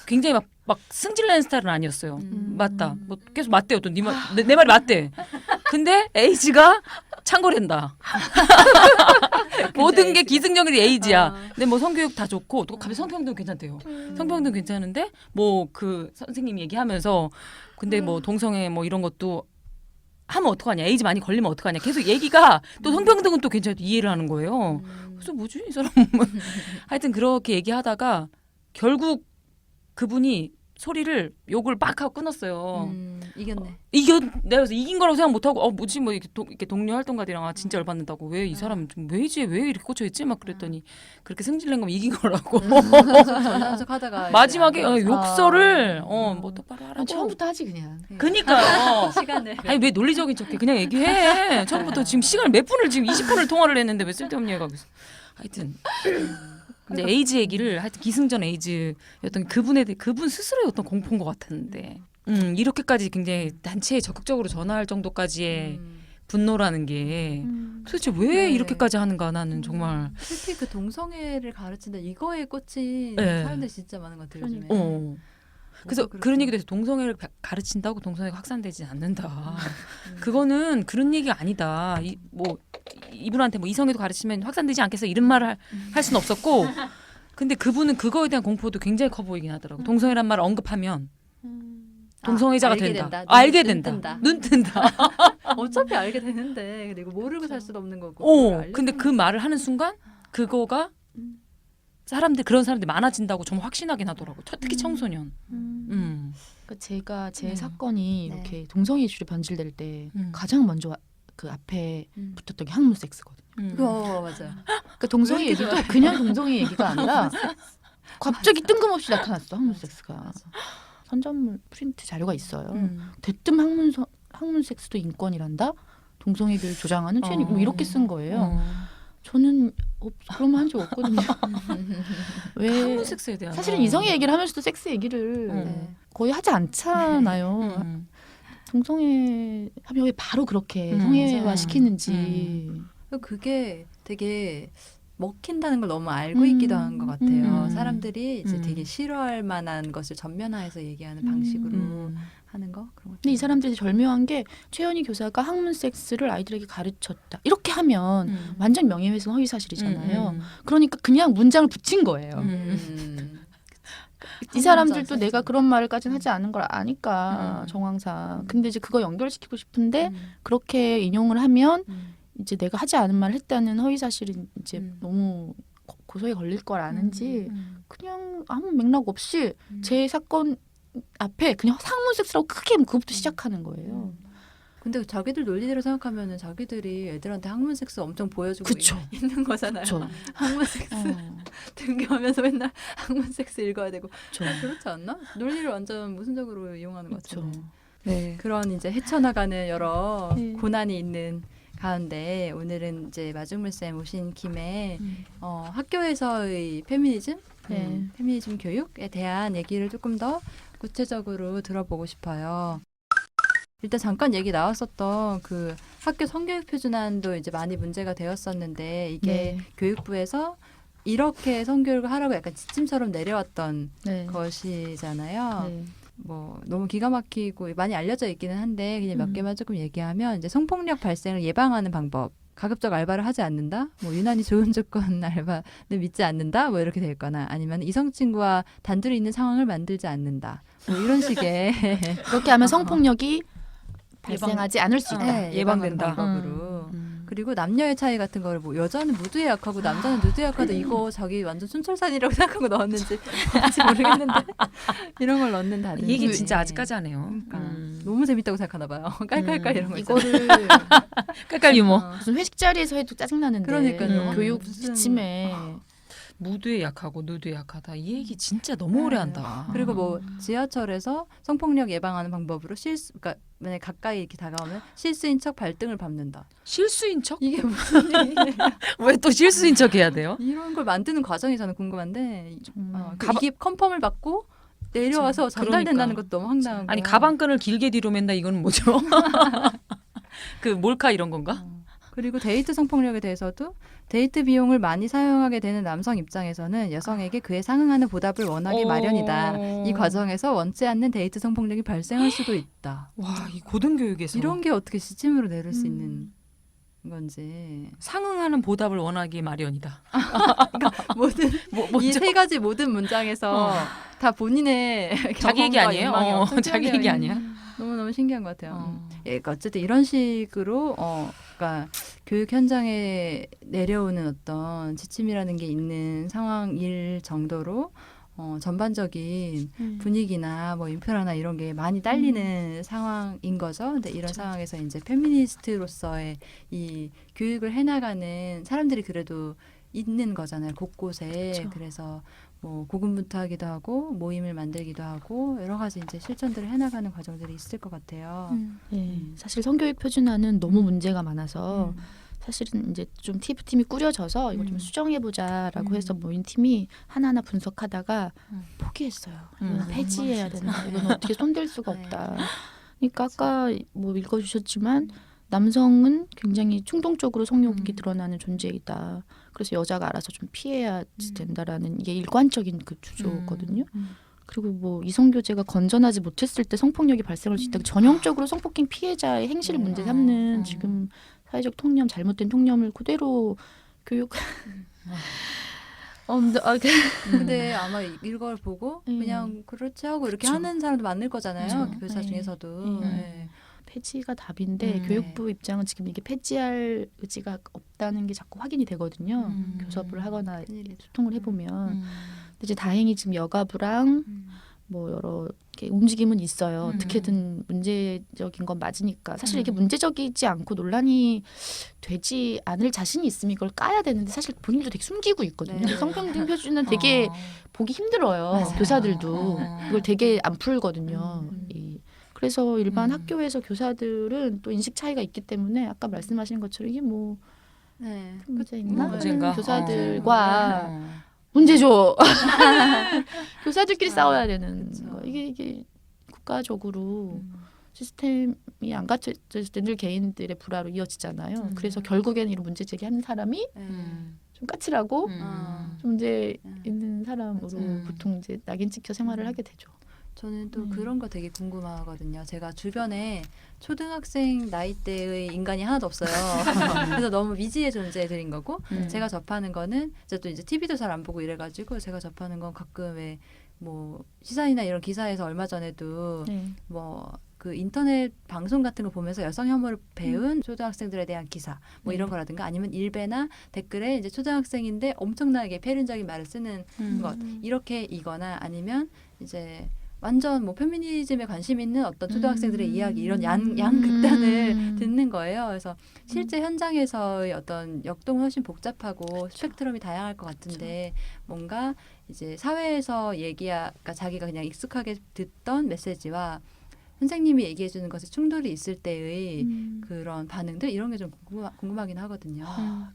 굉장히 막 승질내는 스타일은 아니었어요. 맞다. 뭐 계속 맞대요. 또 내 말이 맞대. 근데 에이즈가 창궐한다. 모든 게 기승전결이 에이즈야. 근데 뭐 성교육 다 좋고 또 갑자기 성평등 괜찮대요. 성평등 괜찮은데 뭐 그 선생님 얘기하면서 근데 뭐 동성애 뭐 이런 것도 하면 어떡하냐. 에이즈 많이 걸리면 어떡하냐. 계속 얘기가 또 성평등은 또 괜찮아 이해를 하는 거예요. 그래서 뭐지 이 사람은. 하여튼 그렇게 얘기하다가 결국 그분이 소리를 욕을 빡 하고 끊었어요. 이겼네. 내가 그래서 이긴 거라고 생각 못하고 뭐지 뭐 이렇게 동료 활동가들이랑 진짜 열받는다고 왜 이 사람 좀 왜지 왜 이렇게 꽂혀있지 막 그랬더니 그렇게 승질낸 거면 이긴 거라고. 전화연속 하다가 마지막에 욕설을 뭐 똑바로 하라고. 처음부터 하지 그냥. 그니까요. 시간을. 아니 왜 논리적인 척해 그냥 얘기해. 처음부터 지금 시간을 몇 분을 지금 20분을 통화를 했는데 왜 쓸데없는 얘기하고 있어. 하여튼 근데 에이즈 얘기를 하여튼 기승전 에이즈였던 그분 스스로의 어떤 공포인 것 같았는데 이렇게까지 굉장히 단체에 적극적으로 전화할 정도까지의 분노라는 게 도대체 왜 네. 이렇게까지 하는가 나는 정말 특히 그 동성애를 가르친다 이거에 꽂힌 네. 사람들 진짜 많은 것 같아요. 요즘에. 그래서 그렇게. 그런 얘기도 해서 동성애를 가르친다고 동성애가 확산되지 않는다. 그거는 그런 얘기가 아니다. 이분한테 뭐 이성애도 가르치면 확산되지 않겠어 이런 말을 할 수는 없었고 근데 그분은 그거에 대한 공포도 굉장히 커 보이긴 하더라고. 동성애란 말을 언급하면 동성애자가 알게 된다. 눈 알게 된다. 뜬다. 눈 뜬다. 어차피 알게 되는데 근데 이거 모르고 살 수도 없는 거고. 근데 그 말을 하는 순간 그거가 그런 사람들이 많아진다고 정말 확신하긴 하더라고. 특히 청소년. 그러니까 제가 제 사건이 네. 이렇게 동성애 이슈로 변질될 때 음. 가장 먼저 그 앞에 붙었던 게 학문 섹스거든요. 맞아요. 그러니까 동성애 얘기도 그냥 동성애 얘기가 아니라 갑자기 뜬금없이 나타났어 학문 섹스가. 선전물 프린트 자료가 있어요. 대뜸 학문 섹스도 인권이란다. 동성애를 조장하는 죄니 뭐 이렇게 쓴 거예요. 저는 그러면 한 적 없거든요. 왜 학문 섹스에 대한 사실은 이성애 얘기를 하면서도 섹스 얘기를 네. 거의 하지 않잖아요. 동성애 하면 왜 바로 그렇게 성애화 맞아요. 시키는지. 그게 되게 먹힌다는 걸 너무 알고 있기도 한 것 같아요. 사람들이 이제 되게 싫어할 만한 것을 전면화해서 얘기하는 방식으로 하는 거 그런 것. 근데 이 사람들이 절묘한 게 최연희 교사가 학문 섹스를 아이들에게 가르쳤다. 이렇게 하면 완전 명예훼손 허위 사실이잖아요. 그러니까 그냥 문장을 붙인 거예요. 이 사람들도 내가 그런 말을까지는 하지 않은 걸 아니까 정황상. 근데 이제 그거 연결시키고 싶은데 그렇게 인용을 하면 이제 내가 하지 않은 말을 했다는 허위 사실이 이제 너무 고소에 걸릴 걸 아는지 그냥 아무 맥락 없이 제 사건 앞에 그냥 학문 섹스라고 크게 그것부터 시작하는 거예요. 근데 자기들 논리대로 생각하면은 자기들이 애들한테 학문 섹스 엄청 보여주고 그쵸. 있는 거잖아요. 그쵸. 학문 섹스 등교하면서 맨날 학문 섹스 읽어야 되고 그렇지 않나? 논리를 완전 모순적으로 이용하는 것 같아요. 네. 그런 이제 헤쳐나가는 여러 네. 고난이 있는 가운데 오늘은 이제 마중물 쌤 오신 김에 학교에서의 페미니즘, 페미니즘 교육에 대한 얘기를 조금 더 구체적으로 들어보고 싶어요. 일단 잠깐 얘기 나왔었던 그 학교 성교육 표준안도 이제 많이 문제가 되었었는데 이게 교육부에서 이렇게 성교육을 하라고 약간 지침처럼 내려왔던 것이잖아요. 뭐 너무 기가 막히고 많이 알려져 있기는 한데 그냥 몇 개만 조금 얘기하면 이제 성폭력 발생을 예방하는 방법. 가급적 알바를 하지 않는다. 뭐 유난히 좋은 조건 알바를 믿지 않는다. 뭐 이렇게 돼 있거나 아니면 이성 친구와 단둘이 있는 상황을 만들지 않는다. 뭐 이런 식의 그렇게 하면 성폭력이 발생하지 않을 수 있다. 네, 예방하는 예방된다. 방법으로. 그리고 남녀의 차이 같은 거를 뭐 여자는 무드에 약하고 남자는 누드에 약하다 이거 자기 완전 순철산이라고 생각하고 넣었는지 뭔지 모르겠는데 이런 걸 넣는다든지 이 얘기 진짜 아직까지 하네요. 그러니까 너무 재밌다고 생각하나 봐요. 깔깔깔 이런 거 있잖아요. 이거를 깔깔 유머. 무슨 회식 자리에서 해도 짜증나는데 그러니까요. 교육 무슨- 지침에 무드에 약하고 누드에 약하다. 이 얘기 진짜 너무 오래 한다. 그리고 뭐 지하철에서 성폭력 예방하는 방법으로 그러니까 만약 가까이 이렇게 다가오면 실수인 척 발등을 밟는다. 실수인 척? 이게 무슨 일이에요? 왜 또 실수인 척 해야 돼요? 이런 걸 만드는 과정이 저는 궁금한데 가방- 이게 컨펌을 받고 내려와서 전달된다는 그러니까. 것도 너무 황당하고 아니 가방끈을 길게 뒤로 맨다 이건 뭐죠? 그 몰카 이런 건가? 그리고 데이트 성폭력에 대해서도 데이트 비용을 많이 사용하게 되는 남성 입장에서는 여성에게 그에 상응하는 보답을 원하기 마련이다. 이 과정에서 원치 않는 데이트 성폭력이 발생할 수도 있다. 와, 이 고등교육에서 이런 게 어떻게 시침으로 내릴 수 음. 있는 건지. 상응하는 보답을 원하기 마련이다. 모든 뭐 이 세 가지 모든 문장에서 다 본인의 자기 얘기 경험과 아니에요? 욕망이 엄청 자기 투영되어 얘기 있는 아니야? 너무너무 신기한 것 같아요. 어. 예, 그러니까 어쨌든 이런 식으로 그러니까 교육 현장에 내려오는 어떤 지침이라는 게 있는 상황일 정도로 전반적인 분위기나 뭐 인프라나 이런 게 많이 딸리는 상황인 거죠. 근데 이런 상황에서 이제 페미니스트로서의 이 교육을 해나가는 사람들이 그래도 있는 거잖아요. 곳곳에. 그쵸. 그래서 뭐 고군분투하기도 하고 모임을 만들기도 하고 여러 가지 이제 실천들을 해나가는 과정들이 있을 것 같아요. 네, 사실 성교육 표준화는 너무 음. 문제가 많아서 사실은 이제 좀 TF팀이 꾸려져서 이걸 좀 수정해보자라고 해서 모인 팀이 하나하나 분석하다가 포기했어요. 이건 폐지해야 된다. 이건 어떻게 손댈 수가 네. 없다. 그러니까 아까 뭐 읽어주셨지만 남성은 굉장히 충동적으로 성욕이 드러나는 존재이다. 그래서 여자가 알아서 좀 피해야 된다라는 이게 일관적인 그 주조거든요. 그리고 뭐 이성교제가 건전하지 못했을 때 성폭력이 발생할 수 있다. 전형적으로 성폭행 피해자의 행실을 문제 삼는 지금 사회적 통념, 잘못된 통념을 그대로 교육. 근데 아마 이걸 보고 그냥 그렇지 하고 이렇게 그쵸. 하는 사람도 많을 거잖아요. 그쵸. 교사 네. 중에서도. 네. 네. 폐지가 답인데 음. 교육부 입장은 지금 이게 폐지할 의지가 없다는 게 자꾸 확인이 되거든요. 음. 교섭을 하거나 큰일이죠. 소통을 해보면. 음. 근데 이제 다행히 지금 여가부랑 뭐 여러 이렇게 움직임은 있어요. 어떻게든 문제적인 건 맞으니까. 사실 이게 문제적이지 않고 논란이 되지 않을 자신이 있으면 이걸 까야 되는데 사실 본인도 되게 숨기고 있거든요. 네. 성평등 표준은 되게 보기 힘들어요. 맞아요. 교사들도 이걸 되게 안 음. 풀거든요. 그래서 일반 음. 학교에서 교사들은 또 인식 차이가 있기 때문에 아까 말씀하신 것처럼 이게 뭐 네. 문제 있나? 문제인가? 교사들과 문제죠. 교사들끼리 싸워야 되는 그쵸. 거. 이게 국가적으로 시스템이 안 갖춰졌을 때 늘 개인들의 불화로 이어지잖아요. 그래서 결국에는 이런 문제 제기하는 사람이 네. 좀 까칠하고 좀 문제 있는 사람으로 보통 이제 낙인 찍혀 생활을 하게 되죠. 저는 또 그런 거 되게 궁금하거든요. 제가 주변에 초등학생 나이대의 인간이 하나도 없어요. 그래서 너무 미지의 존재들인 거고 제가 접하는 거는 이제 TV도 잘 안 보고 이래가지고 제가 접하는 건 가끔 왜 뭐 시사이나 이런 기사에서 얼마 전에도 네. 뭐 그 인터넷 방송 같은 거 보면서 여성 혐오를 배운 초등학생들에 대한 기사 뭐 이런 거라든가 아니면 일베나 댓글에 이제 초등학생인데 엄청나게 패륜적인 말을 쓰는 것 이렇게 이거나 아니면 이제 완전 뭐 페미니즘에 관심 있는 어떤 초등학생들의 이야기 이런 양극단을 듣는 거예요. 그래서 실제 현장에서의 어떤 역동은 훨씬 복잡하고 스펙트럼이 다양할 것 같은데 뭔가 이제 사회에서 그러니까 자기가 그냥 익숙하게 듣던 메시지와 선생님이 얘기해 주는 것에 충돌이 있을 때의 그런 반응들 이런 게 좀 궁금하긴 하거든요.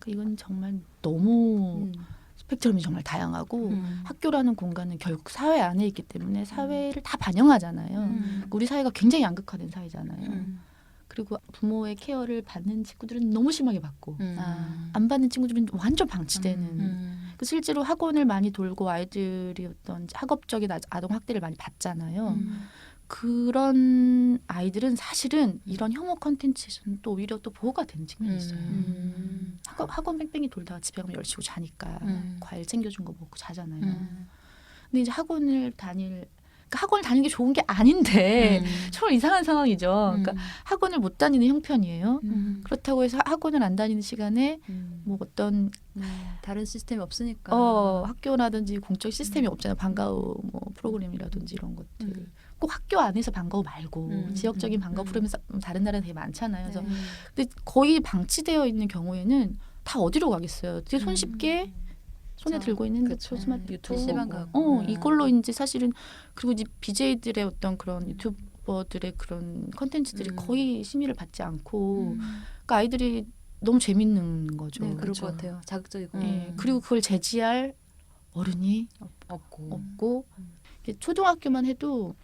이건 정말 너무 스펙트럼이 정말 다양하고 학교라는 공간은 결국 사회 안에 있기 때문에 사회를 다 반영하잖아요. 우리 사회가 굉장히 양극화된 사회잖아요. 그리고 부모의 케어를 받는 친구들은 너무 심하게 받고 안 받는 친구들은 완전 방치되는. 그 실제로 학원을 많이 돌고 아이들이 어떤 학업적인 아동 학대를 많이 받잖아요. 그런 아이들은 사실은 이런 혐오 컨텐츠에서는 또 오히려 또 보호가 되는 측면이 있어요. 학원 뺑뺑이 돌다가 집에 가면 열시고 자니까 과일 챙겨준 거 먹고 자잖아요. 근데 이제 학원을 다니는 게 좋은 게 아닌데 정말 이상한 상황이죠. 그러니까 학원을 못 다니는 형편이에요. 그렇다고 해서 학원을 안 다니는 시간에 뭐 어떤 다른 시스템이 없으니까 학교라든지 공적 시스템이 없잖아요. 방과후 뭐 프로그램이라든지 이런 것들. 꼭 학교 안에서 방과후 말고 지역적인 방과후 프로그램이 다른 나라에 되게 많잖아요. 그래서 근데 거의 방치되어 있는 경우에는 다 어디로 가겠어요. 되게 손쉽게 손에 들고 있는 그쵸. 스마트 유튜브 PC방 가고. 이걸로 이제 사실은 그리고 이제 BJ들의 어떤 그런 유튜버들의 그런 컨텐츠들이 거의 심의를 받지 않고 그러니까 아이들이 너무 재밌는 거죠. 네, 그럴 것 같아요. 자극적이고. 그리고 그걸 제지할 어른이 없고 초등학교만 해도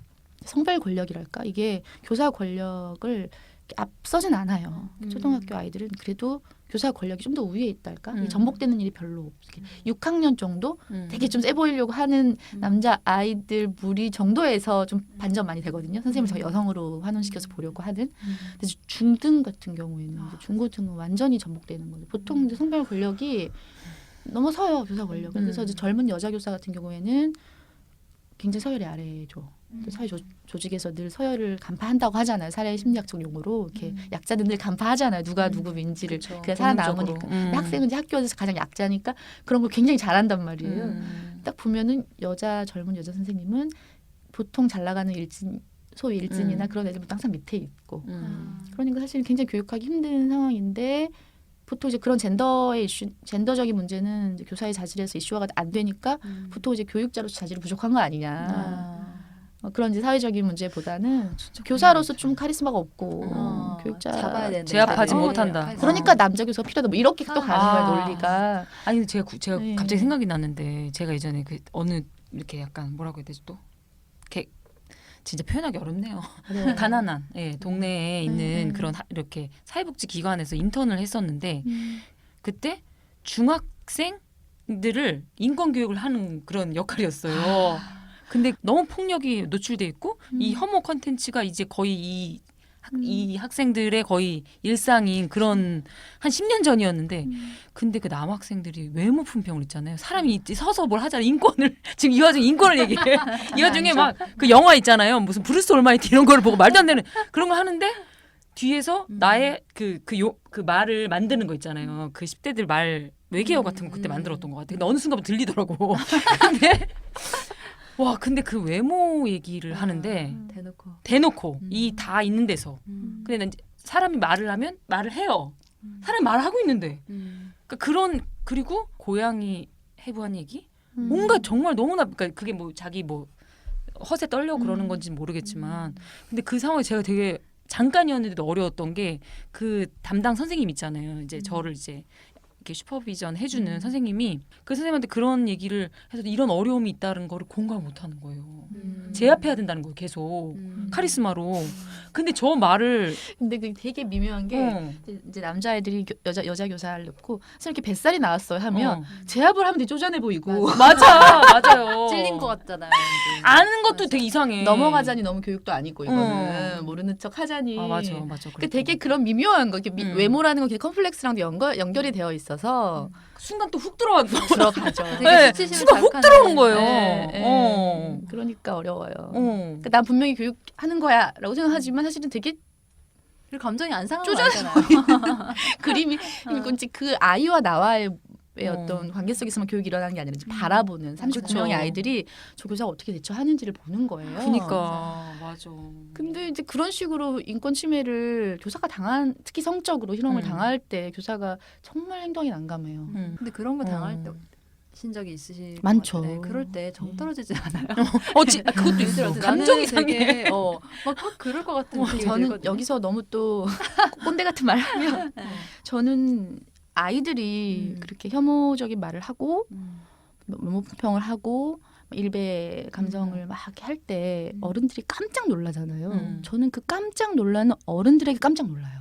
성별 권력이랄까 이게 교사 권력을 앞서진 않아요. 음. 초등학교 아이들은 그래도 교사 권력이 좀 더 우위에 있달까? 음. 전복되는 일이 별로 없게 6학년 정도 음. 되게 좀 세 보이려고 하는 남자 아이들 무리 정도에서 좀 반전 많이 되거든요. 선생님을 저 여성으로 환원시켜서 보려고 하는. 근데 중등 같은 경우에는 이제 중고등은 완전히 전복되는 거죠. 보통 이제 성별 권력이 넘어서요, 교사 권력을. 그래서 이제 젊은 여자 교사 같은 경우에는 굉장히 서열이 아래죠. 또 사회 조직에서 늘 서열을 간파한다고 하잖아요. 사회 심리학적 용어로 이렇게 약자들 늘 간파하잖아요. 누가 누구 민지를 그렇죠. 그냥 살아남으니까. 본능적으로. 근데 학생은 이제 학교에서 가장 약자니까 그런 걸 굉장히 잘한단 말이에요. 딱 보면은 젊은 여자 선생님은 보통 잘 나가는 일진 소위 일진이나 그런 애들보다 항상 밑에 있고 그러니까 사실 굉장히 교육하기 힘든 상황인데 보통 이제 그런 젠더적인 문제는 이제 교사의 자질에서 이슈화가 안 되니까 보통 이제 교육자로서 자질이 부족한 거 아니냐. 그런 이제 사회적인 문제보다는 교사로서 좀 카리스마가 없고 교육자 잡아야 되는 제압하지 자리를. 못한다. 그러니까 남자 교사가 필요하다. 뭐 이렇게 또 가는 거야 논리가. 아니 제가 네. 갑자기 생각이 났는데 제가 예전에 그 어느 이렇게 약간 뭐라고 해야 되지 또 이렇게 진짜 표현하기 어렵네요. 네. 가난한 동네에 있는 그런 이렇게 사회복지 기관에서 인턴을 했었는데 그때 중학생들을 인권 교육을 하는 그런 역할이었어요. 근데 너무 폭력이 노출돼 있고 이 혐오 컨텐츠가 이제 거의 이 학생들의 거의 일상인 그런 한 10년 전이었는데 근데 그 남학생들이 외모 품평을 있잖아요. 사람이 서서 뭘 하잖아요. 인권을 지금 이 와중에 인권을 얘기해. 이 와중에 막 그 영화 있잖아요. 무슨 브루스 올마이티 이런 거를 보고 말도 안 되는 그런 거 하는데 뒤에서 나의 그 말을 만드는 거 있잖아요. 그 10대들 말 외계어 같은 거 그때 만들었던 것 같아. 근데 어느 순간부터 들리더라고. 근데 그 외모 얘기를 하는데 대놓고 이 다 있는 데서 근데 난 이제 사람이 말을 하면 말을 해요. 사람이 말을 하고 있는데 그러니까 그리고 고양이 해부한 얘기 뭔가 정말 너무나 그러니까 그게 뭐 자기 뭐 허세 떨려 그러는 건지 모르겠지만 근데 그 상황에 제가 되게 잠깐이었는데도 어려웠던 게 그 담당 선생님 있잖아요. 이제 저를 이제 이렇게 슈퍼비전 해주는 선생님이 그 선생님한테 그런 얘기를 해서 이런 어려움이 있다는 거를 공감을 못하는 거예요. 제압해야 된다는 거예요. 계속 카리스마로. 근데 저 말을 근데 그 되게 미묘한 게 이제 남자애들이 여자 교사를 넣고 선생님 이렇게 뱃살이 나왔어요 하면 제압을 하면 되게 쪼잔해 보이고 맞아요. 찔린 것 같잖아요. 아는 것도 되게 이상해. 넘어가자니 너무 교육도 아니고 이거는 모르는 척 하자니. 맞아. 그 되게 그런 미묘한 거 이렇게 외모라는 건 컴플렉스랑도 연결이 되어 있어서 순간 또 훅 들어간다. 들어가죠. 되게 수치심을 순간 훅 자극하는 들어온 거예요. 네. 그러니까 어려워요. 그러니까 난 분명히 교육하는 거야라고 생각하지만 사실은 되게 그리고 감정이 안 상한 쪼잔하잖아요. 그림이 그러니까 이제 그 아이와 나와의 어떤 관계 속에서만 교육이 일어나는 게 아니라 이제 바라보는 39명의 아이들이 저 교사가 어떻게 대처하는지를 보는 거예요. 그러니까 맞아. 근데 이제 그런 식으로 인권 침해를 교사가 특히 성적으로 희롱을 당할 때 교사가 정말 행동이 난감해요. 근데 그런 거 당할 때 신 적이 있으실 많죠. 것 같아요. 그럴 때 정 떨어지지 않아요? 그것도 있어. 나는 감정이 상해. 되게 막 그럴 것 같은 느낌이 저는 들거든요. 여기서 너무 또 꼰대 같은 말을 하면 저는 아이들이 그렇게 혐오적인 말을 하고 외모 품평을 하고 일베 감정을 막 할 때 어른들이 깜짝 놀라잖아요. 저는 그 깜짝 놀라는 어른들에게 깜짝 놀라요.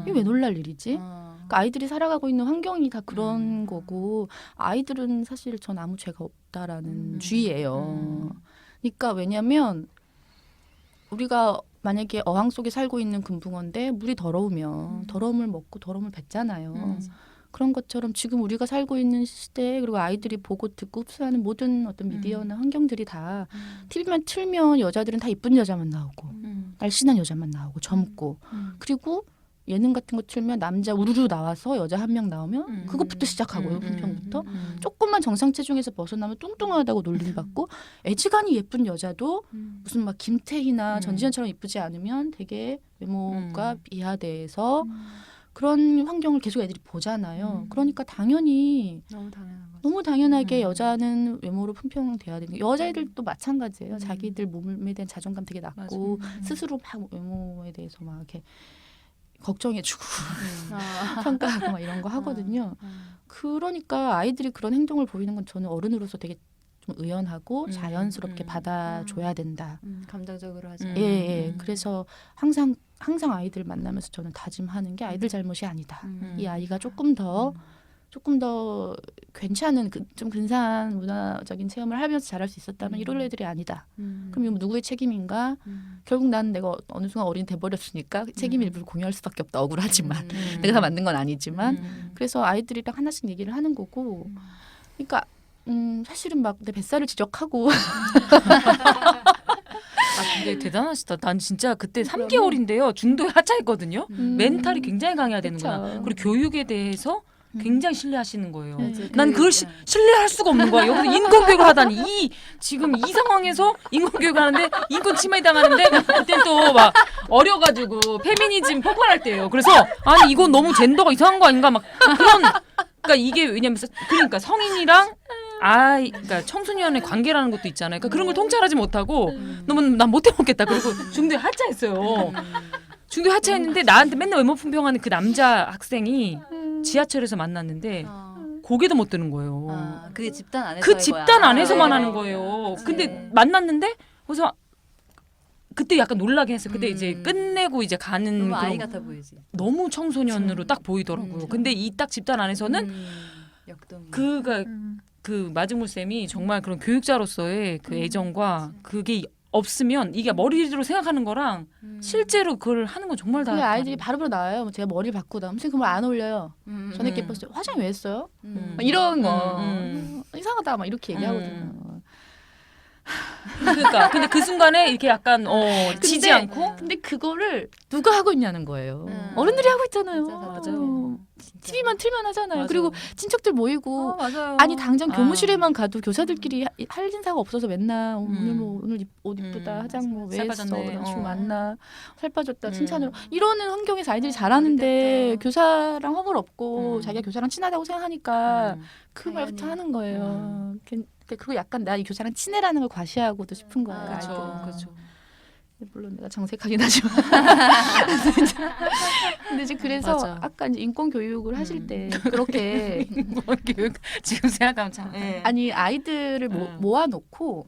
이게 왜 놀랄 일이지? 그러니까 아이들이 살아가고 있는 환경이 다 그런 거고 아이들은 사실 전 아무 죄가 없다라는 주의예요. 그러니까 왜냐하면 우리가 만약에 어항 속에 살고 있는 금붕어인데 물이 더러우면 더러움을 먹고 더러움을 뱉잖아요. 그런 것처럼 지금 우리가 살고 있는 시대에 그리고 아이들이 보고 듣고 흡수하는 모든 어떤 미디어나 환경들이 다 TV만 틀면 여자들은 다 이쁜 여자만 나오고 날씬한 여자만 나오고 젊고 그리고 예능 같은 거 틀면 남자 우르르 나와서 여자 한 명 나오면 그것부터 시작하고요. 품평부터 조금만 정상 체중에서 벗어나면 뚱뚱하다고 놀림받고 애지간히 예쁜 여자도 무슨 막 김태희나 전지현처럼 이쁘지 않으면 되게 외모가 비하돼서 그런 환경을 계속 애들이 보잖아요. 그러니까 당연히 너무 당연하게 여자는 외모로 품평돼야 되는 여자애들도 마찬가지예요. 자기들 몸에 대한 자존감 되게 낮고 스스로 막 외모에 대해서 막 이렇게 걱정해주고 평가하고 막 이런 거 하거든요. 그러니까 아이들이 그런 행동을 보이는 건 저는 어른으로서 되게 좀 의연하고 자연스럽게 받아줘야 된다. 감정적으로 하지. 예. 그래서 항상 항상 아이들 만나면서 저는 다짐하는 게 아이들 잘못이 아니다. 음. 이 아이가 조금 더 괜찮은 좀 근사한 문화적인 체험을 하면서 자랄 수 있었다면 이럴 애들이 아니다. 그럼 이거 누구의 책임인가? 결국 난 내가 어느 순간 어린이 돼버렸으니까 책임 일부를 공유할 수밖에 없다. 억울하지만 내가 다 만든 건 아니지만 그래서 아이들이랑 하나씩 얘기를 하는 거고. 그러니까 사실은 막 내 뱃살을 지적하고 근데 대단하시다. 난 진짜 그때 3개월인데요. 중도에 하차했거든요. 멘탈이 굉장히 강해야 되는구나. 그쵸. 그리고 교육에 대해서 굉장히 신뢰하시는 거예요. 네. 난 그걸 신뢰할 수가 없는 거야. 여기서 인권교육을 하다니 지금 이 상황에서 인권교육을 하는데 인권 침해 당하는데 그때 또 막 어려가지고 페미니즘 폭발할 때예요. 그래서 아니 이건 너무 젠더가 이상한 거 아닌가 막 그런 그러니까 이게 왜냐면 그러니까 성인이랑 그러니까 청소년의 관계라는 것도 있잖아요. 그러니까 그런 걸 통찰하지 못하고 너무 난 못 해먹겠다. 그리고 중도에 하차했어요. 중도에 하차했는데 나한테 맨날 외모 품평하는 그 남자 학생이 지하철에서 만났는데 고개도 못 드는 거예요. 그게 집단 안에서 그 집단 안에서만 네. 하는 거예요. 근데 네. 만났는데 그래서 그때 약간 놀라게 했어요. 그때 이제 끝내고 이제 가는 너무 그런 아이 같아 보이지. 너무 청소년으로 딱 보이더라고요. 근데 이 딱 집단 안에서는 역동이. 그 마증물 쌤이 정말 그런 교육자로서의 그 애정과 그게 없으면 이게 머리로 생각하는 거랑 실제로 그걸 하는 건 정말 근데 다 아이들이 바로바로 나와요. 뭐 제가 머리를 바꾸다. 선생님 그걸 안 어울려요. 전에 예뻤어요. 화장 왜 했어요? 막 이런 거 이상하다 막 이렇게 얘기하거든요. 그러니까 근데 그 순간에 이렇게 약간 지지 않고 근데 그거를 누가 하고 있냐는 거예요. 음. 어른들이 하고 있잖아요. 맞아요. TV만 틀면 하잖아요. 맞아요. 그리고 친척들 모이고 맞아요. 아니 당장 교무실에만 가도 교사들끼리 할 인사가 없어서 맨날 오늘 옷 이쁘다 화장 뭐 왜 살 했어 빠졌네. 나 지금 만나 살 빠졌다 칭찬으로 이러는 환경에서 아이들이 자라는데 어렵겠다. 교사랑 허물 없고 자기가 교사랑 친하다고 생각하니까 그 당연히. 말부터 하는 거예요. 그거 약간 나 이 교사랑 친해라는 걸 과시하고도 싶은 거예요. 그렇죠. 아이들은. 그렇죠. 물론 내가 정색하긴 하지만 근데 이제 그래서 맞아. 아까 이제 인권 교육을 하실 때 그렇게 교육 지금 생각하면 참 아니 아이들을 모아놓고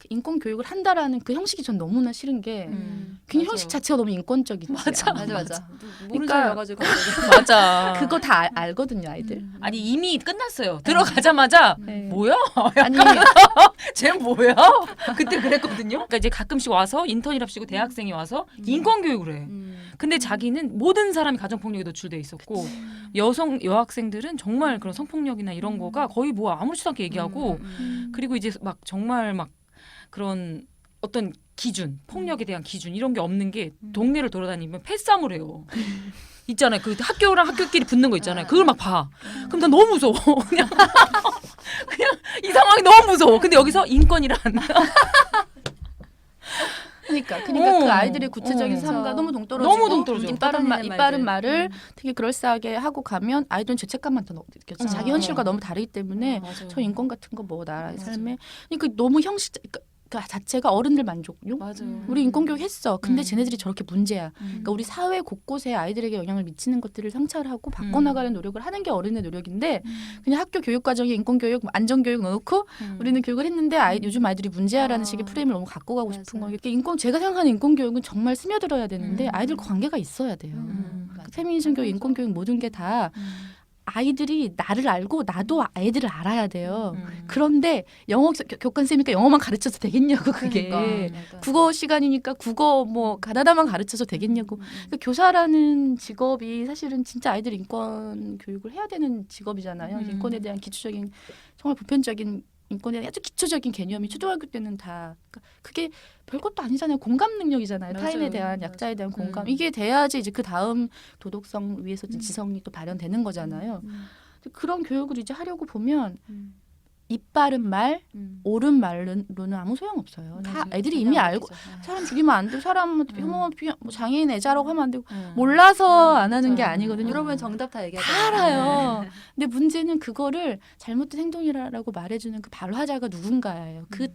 인권 교육을 한다라는 그 형식이 전 너무나 싫은 게 그 맞아. 형식 자체가 너무 인권적이지. 맞아. 모르는 그러니까 사람 와가지고 맞아. 그거 다 알거든요 아이들. 아니 이미 끝났어요. 들어가자마자 네. 뭐야? 아니 쟤 뭐야? 그때 그랬거든요. 그러니까 이제 가끔씩 와서 인턴이랍시고 대학생이 와서 인권 교육을 해. 근데 자기는 모든 사람이 가정폭력에 노출돼 있었고 여학생들은 정말 그런 성폭력이나 이런 거가 거의 뭐 아무렇지도 않게 얘기하고 그리고 이제 막 정말 막 그런 어떤 기준, 폭력에 대한 기준 이런 게 없는 게 동네를 돌아다니면 패싸움을 해요. 있잖아요. 그 학교랑 학교끼리 붙는 거 있잖아요. 그걸 막 봐. 그럼 나 너무 무서워. 그냥 이 상황이 너무 무서워. 근데 여기서 인권이란 그러니까 그 아이들의 구체적인 삶과 너무 동떨어지고 너무 동떨어져. 이빠른 말을 되게 그럴싸하게 하고 가면 아이들은 죄책감만 더 느껴져. 자기 현실과 너무 다르기 때문에 저 인권 같은 거 뭐 나라의 삶에 그러니까 너무 그 자체가 어른들 만족용. 맞아요. 우리 인권교육 했어. 근데 쟤네들이 저렇게 문제야. 그러니까 우리 사회 곳곳에 아이들에게 영향을 미치는 것들을 성찰하고 바꿔나가는 노력을 하는 게 어른의 노력인데 그냥 학교 교육과정에 인권교육, 안전교육 넣어놓고 우리는 교육을 했는데 요즘 아이들이 문제야라는 식의 프레임을 너무 갖고 가고 싶은 거예요. 제가 생각하는 인권교육은 정말 스며들어야 되는데 아이들과 관계가 있어야 돼요. 그 페미니즘 교육, 인권교육 모든 게 다 아이들이 나를 알고 나도 아이들을 알아야 돼요. 그런데 영어 교권쌤이니까 영어만 가르쳐도 되겠냐고 그게. 그러니까. 국어 시간이니까 국어 뭐 가나다만 가르쳐서 되겠냐고. 그러니까 교사라는 직업이 사실은 진짜 아이들 인권 교육을 해야 되는 직업이잖아요. 인권에 대한 기초적인 정말 보편적인 인권에 대한 아주 기초적인 개념이 초등학교 때는 다 그게 별것도 아니잖아요. 공감 능력이잖아요. 맞아요. 타인에 대한 약자에 대한 공감. 이게 돼야지 이제 그 다음 도덕성 위에서 지성이 또 발현되는 거잖아요. 그런 교육을 이제 하려고 보면 이빠른 말, 옳은 말로는 아무 소용 없어요. 다 애들이 이미 알고 사람 죽이면 안 되고 사람 혐오 뭐 장애인 애자라고 하면 안 되고 몰라서 안 하는 게 아니거든요. 물어보면 정답 다 얘기하죠. 다 알아요. 근데 문제는 그거를 잘못된 행동이라고 말해주는 그 발화자가 누군가예요. 그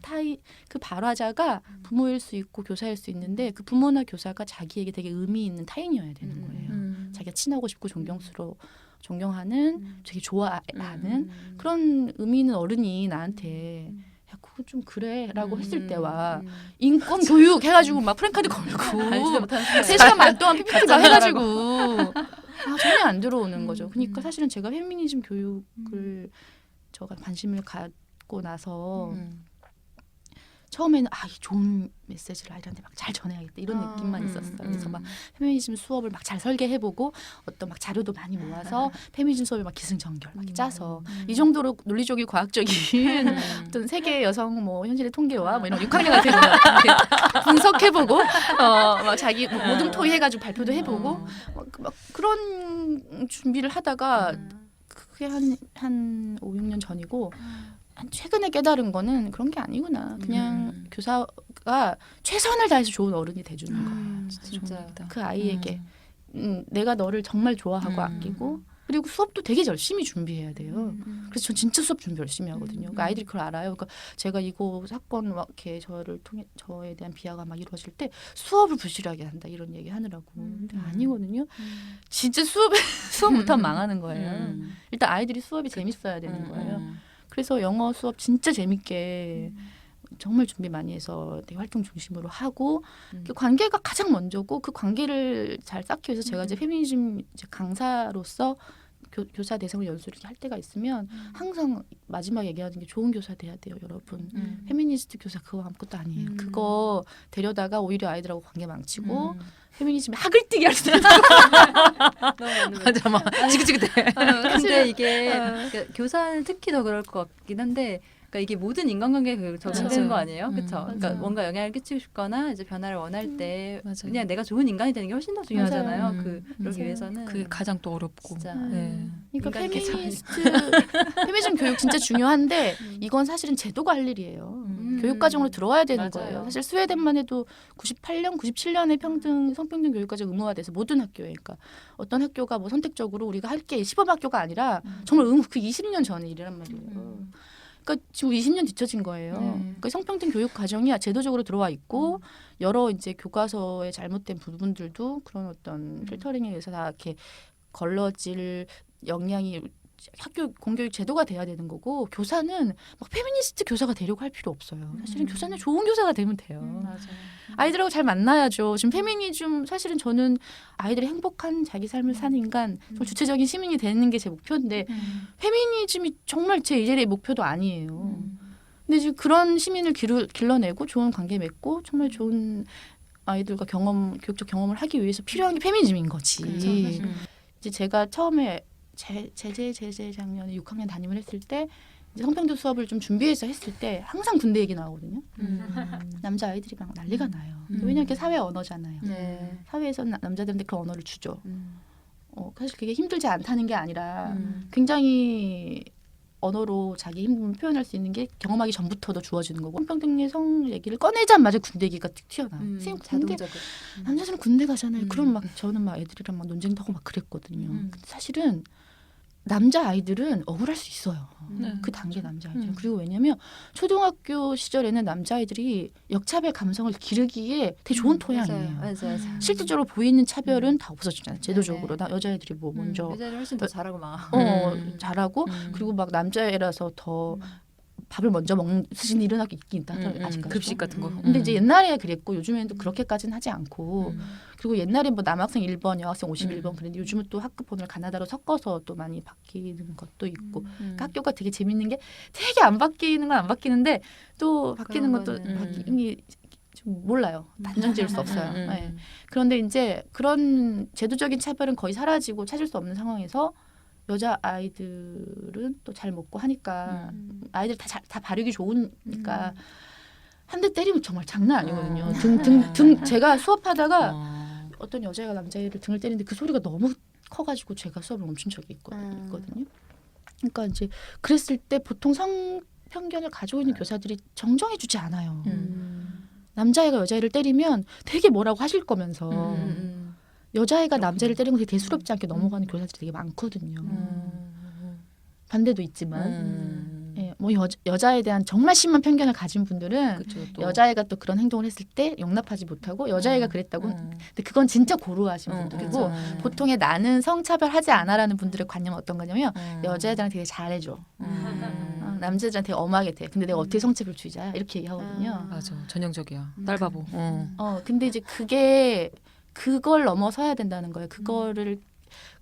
발화자가 부모일 수 있고 교사일 수 있는데 그 부모나 교사가 자기에게 되게 의미 있는 타인이어야 되는 거예요. 자기가 친하고 싶고 존경하는 되게 좋아하는 그런 의미 있는 어른이 나한테 그거 좀 그래라고 했을 음. 때와 음. 인권 교육 해가지고 막 프랭카드 걸고 알지도 못하는 순간. 3시간 반 동안 PPT 막 해가지고 전혀 안 들어오는 거죠. 그러니까 음. 사실은 제가 페미니즘 교육을 제가 관심을 갖고 나서 처음에는 이 좋은 메시지를 아이들한테 막 잘 전해야겠다 이런 느낌만 있었어요. 그래서 막 페미니즘 수업을 막 잘 설계해보고 어떤 막 자료도 많이 모아서 페미니즘 수업을 막 기승전결 막 짜서 이 정도로 논리적이고 과학적인 어떤 세계 여성 뭐 현실의 통계와 뭐 이런 6학년한테 분석해보고 막 자기 뭐 모든 토의해가지고 발표도 해보고 막 그런 준비를 하다가 그게 한 5, 6년 전이고 한 최근에 깨달은 거는 그런 게 아니구나. 그냥 교사가 최선을 다해서 좋은 어른이 돼주는 거야. 진짜. 그 아이에게 내가 너를 정말 좋아하고 아끼고 그리고 수업도 되게 열심히 준비해야 돼요. 그래서 전 진짜 수업 준비 열심히 하거든요. 그러니까 아이들이 그걸 알아요. 그러니까 제가 이거 사건 막 이렇게 저를 통해 저에 대한 비하가 막 이루어질 때 수업을 부실하게 한다 이런 얘기 하느라고. 근데 아니거든요. 진짜 수업부터 망하는 거예요. 일단 아이들이 수업이 재밌어야 되는 거예요. 그래서 영어 수업 진짜 재밌게 정말 준비 많이 해서 되게 활동 중심으로 하고 그 관계가 가장 먼저고 그 관계를 잘 쌓기 위해서 제가 이제 페미니즘 이제 강사로서 교사 대상을 연수를 할 때가 있으면 항상 마지막 얘기하는 게 좋은 교사 돼야 돼요, 여러분. 페미니스트 교사 그거 아무것도 아니에요. 그거 데려다가 오히려 아이들하고 관계 망치고 페미니즘에 학을 뛰게 할 수도 있어요. 맞아, 막 지긋지긋해. 근데 이게 그러니까 교사는 특히 더 그럴 것 같긴 한데 그러니까 이게 모든 인간관계에 적용되는 거 아니에요? 그렇죠? 그러니까 맞아요. 뭔가 영향을 끼치고 싶거나 이제 변화를 원할 때 맞아요. 그냥 내가 좋은 인간이 되는 게 훨씬 더 중요하잖아요. 맞아요. 그러기 맞아요. 위해서는 그게 가장 또 어렵고. 진짜 네. 그러니까 인간 페미니즘 교육 진짜 중요한데 이건 사실은 제도가 할 일이에요. 교육 과정으로 들어와야 되는 맞아요. 거예요. 사실 스웨덴만 해도 98년, 97년에 성평등 교육과정 의무화돼서 모든 학교에 그러니까 어떤 학교가 뭐 선택적으로 우리가 할 게 시범 학교가 아니라 정말 그 20년 전의 일이란 말이에요. 그러니까 지금 20년 뒤처진 거예요. 그러니까 성평등 교육 과정이 제도적으로 들어와 있고 여러 이제 교과서의 잘못된 부분들도 그런 어떤 필터링에 의해서 다 이렇게 걸러질 역량이 학교 공교육 제도가 돼야 되는 거고 교사는 막 페미니스트 교사가 되려고 할 필요 없어요. 사실은 교사는 좋은 교사가 되면 돼요. 맞아요. 아이들하고 잘 만나야죠. 지금 페미니즘 사실은 저는 아이들이 행복한 자기 삶을 사는 인간, 정말 주체적인 시민이 되는 게 제 목표인데 페미니즘이 정말 제 이제의 목표도 아니에요. 근데 지금 그런 시민을 길러내고 좋은 관계 맺고 정말 좋은 아이들과 교육적 경험을 하기 위해서 필요한 게 페미니즘인 거지. 이제 제가 처음에 재작년에 6학년 담임을 했을 때 이제 성평등 수업을 좀 준비해서 했을 때 항상 군대 얘기 나오거든요. 남자 아이들이 막 난리가 나요. 왜냐하면 그게 사회 언어잖아요. 네. 사회에서 남자들한테 그 언어를 주죠. 사실 그게 힘들지 않다는 게 아니라 굉장히 언어로 자기 힘듦을 표현할 수 있는 게 경험하기 전부터도 주어지는 거고 성평등의 성 얘기를 꺼내자마자 군대 얘기가 툭 튀어나와요. 선생님 군대 자동적으로 남자들은 군대 가잖아요. 그럼 막 저는 막 애들이랑 막 논쟁도 하고 막 그랬거든요. 근데 사실은 남자 아이들은 억울할 수 있어요. 그 단계 남자 아이들은. 그리고 왜냐면 초등학교 시절에는 남자 아이들이 역차별 감성을 기르기에 되게 좋은 토양이에요. 맞아요. 실질적으로 보이는 차별은 다 없어지잖아요. 제도적으로 여자애들이 뭐 먼저 여자들이 훨씬 더 잘하고 막 잘하고 그리고 막 남자애라서 더 밥을 먼저 먹는 수준이 일어나고 있긴 있다. 아직까지. 급식 같은 거. 근데 이제 옛날에 그랬고 요즘에는 또 그렇게까지는 하지 않고 그리고 옛날에 뭐 남학생 1번, 여학생 51번 그랬는데 요즘은 또 학급번호를 가나다로 섞어서 또 많이 바뀌는 것도 있고 그러니까 학교가 되게 재밌는 게 되게 안 바뀌는 건 안 바뀌는데 또 바뀌는 것도 바뀌는 게 좀 몰라요. 단정 지을 수 없어요. 네. 그런데 이제 그런 제도적인 차별은 거의 사라지고 찾을 수 없는 상황에서 여자 아이들은 또 잘 먹고 하니까 아이들 다 발육이 좋으니까 한 대 때리면 정말 장난 아니거든요. 등 제가 수업하다가 어떤 여자애가 남자애를 등을 때리는데 그 소리가 너무 커가지고 제가 수업을 멈춘 적이 있거든요. 그러니까 이제 그랬을 때 보통 성편견을 가지고 있는 교사들이 정정해주지 않아요. 남자애가 여자애를 때리면 되게 뭐라고 하실 거면서 여자애가 남자를 때리는 거 되게 대수롭지 않게 넘어가는 교사들이 되게 많거든요. 반대도 있지만 예, 뭐 여자에 대한 정말 심한 편견을 가진 분들은 그쵸, 또. 여자애가 또 그런 행동을 했을 때 용납하지 못하고 여자애가 그랬다고 근데 그건 진짜 고루하신 분들이고 보통의 나는 성차별하지 않아라는 분들의 관념은 어떤 거냐면 여자애들한테 되게 잘해줘. 남자들한테 되게 엄하게 돼. 근데 내가 어떻게 성취불주의자야? 이렇게 얘기하거든요. 맞아. 전형적이야. 딸바보. 근데 이제 그걸 넘어서야 된다는 거예요. 그거를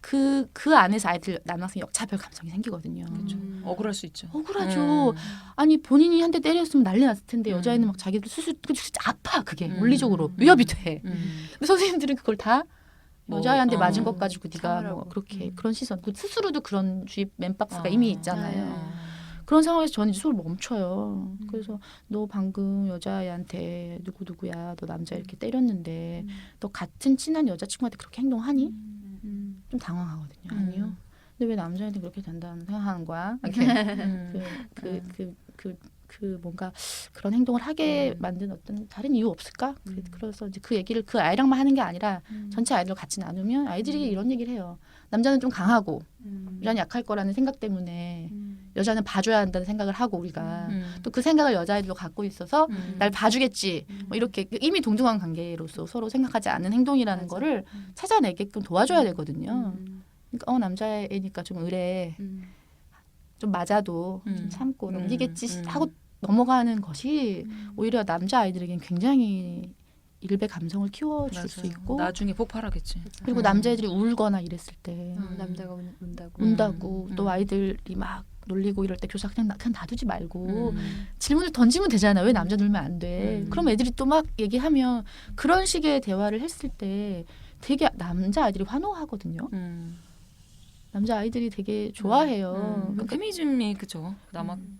그 안에서 아이들 남학생 역차별 감성이 생기거든요. 그렇죠. 억울할 수 있죠. 억울하죠. 아니 본인이 한 대 때렸으면 난리 났을 텐데 여자애는 막 자기들 수술 진짜 아파 그게 물리적으로 위협이 돼. 근데 선생님들은 그걸 다 여자애한테 맞은 것 가지고 네가 뭐 참으라고. 그렇게 그런 시선. 그 스스로도 그런 주입 맨박스가 어. 이미 있잖아요. 그런 상황에서 저는 이제 손을 멈춰요. 그래서 너 방금 여자애한테 누구야 너 남자 이렇게 때렸는데 너 같은 친한 여자친구한테 그렇게 행동하니? 좀 당황하거든요. 아니요. 근데 왜 남자한테 그렇게 된다는 생각하는 거야? 그 뭔가 그런 행동을 하게 만든 어떤 다른 이유 없을까? 그래서 이제 그 얘기를 그 아이랑만 하는 게 아니라 전체 아이들 같이 나누면 아이들이 이런 얘기를 해요. 남자는 좀 강하고 여자는 약할 거라는 생각 때문에 여자는 봐줘야 한다는 생각을 하고 우리가 또 그 생각을 여자아이들도 갖고 있어서 날 봐주겠지 뭐 이렇게 이미 동등한 관계로서 서로 생각하지 않는 행동이라는 맞아. 거를 찾아내게끔 도와줘야 되거든요. 그러니까 남자애니까 좀 의뢰 좀 맞아도 좀 참고 넘기겠지 하고 넘어가는 것이 오히려 남자아이들에겐 굉장히 일배 감성을 키워줄 수 있고 나중에 폭발하겠지. 그리고 남자애들이 울거나 이랬을 때 남자가 운다고. 운다고 또 아이들이 막 놀리고 이럴 때 교사 그냥 놔두지 말고 질문을 던지면 되잖아. 왜 남자 놀면 안 돼? 그럼 애들이 또 막 얘기하면 그런 식의 대화를 했을 때 되게 남자 아이들이 환호하거든요. 남자 아이들이 되게 좋아해요. 그러니까 페미니즘이 그죠.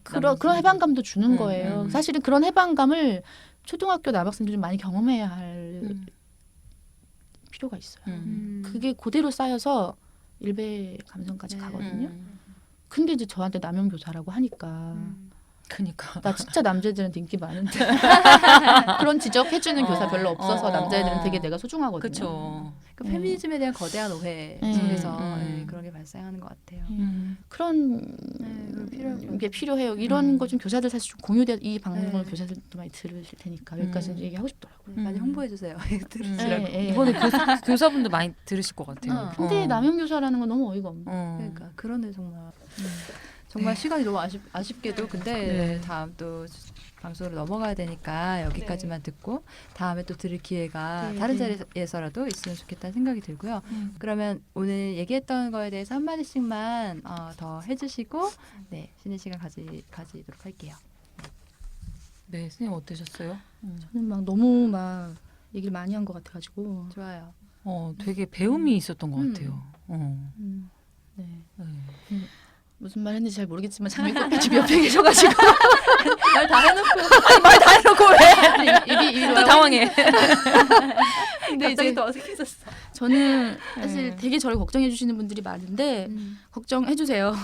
그런 해방감도 주는 거예요. 사실은 그런 해방감을 초등학교 남학생들이 좀 많이 경험해야 할 필요가 있어요. 그게 그대로 쌓여서 일배 감성까지 네. 가거든요. 근데 이제 저한테 남용교사라고 하니까 그러니까 나 진짜 남자애들한테 인기 많은데 그런 지적해주는 교사 별로 없어서 남자애들은 되게 내가 소중하거든요. 그렇죠. 그 페미니즘에 대한 거대한 오해 네. 속에서 음. 그런 게 발생하는 것 같아요. 그런 그건 필요할 것 게 필요해요. 이런 거 좀 교사들 사실 좀 공유돼 이 방송을 네. 교사들도 많이 들으실 테니까 여기까지 얘기하고 싶더라고요. 많이 홍보해 주세요. 들으시라고. 네, 네. 이번에 교사분도 많이 들으실 것 같아요. 근데 남용교사라는 건 너무 어이가 없네. 그러니까 그러네 정말. 정말 시간이 너무 아쉽게도 근데 네. 다음 또 방송으로 넘어가야 되니까 여기까지만 듣고 다음에 또 들을 기회가 네, 다른 네. 자리에서라도 있으면 좋겠다는 생각이 들고요. 그러면 오늘 얘기했던 거에 대해서 한마디씩만 더 해주시고 네 쉬는 시간 가지도록 할게요. 네, 선생님 어떠셨어요? 저는 막 너무 막 얘기를 많이 한 것 같아가지고. 좋아요. 되게 배움이 있었던 것 같아요. 네. 네. 무슨 말 했는지 잘 모르겠지만 장미꽃 집 옆에 계셔가지고 말 다 해놓고 왜? 입이 또 당황해. 근데 갑자기 이제 또 어색해졌어. 저는 사실 되게 저를 걱정해 주시는 분들이 많은데 걱정해 주세요.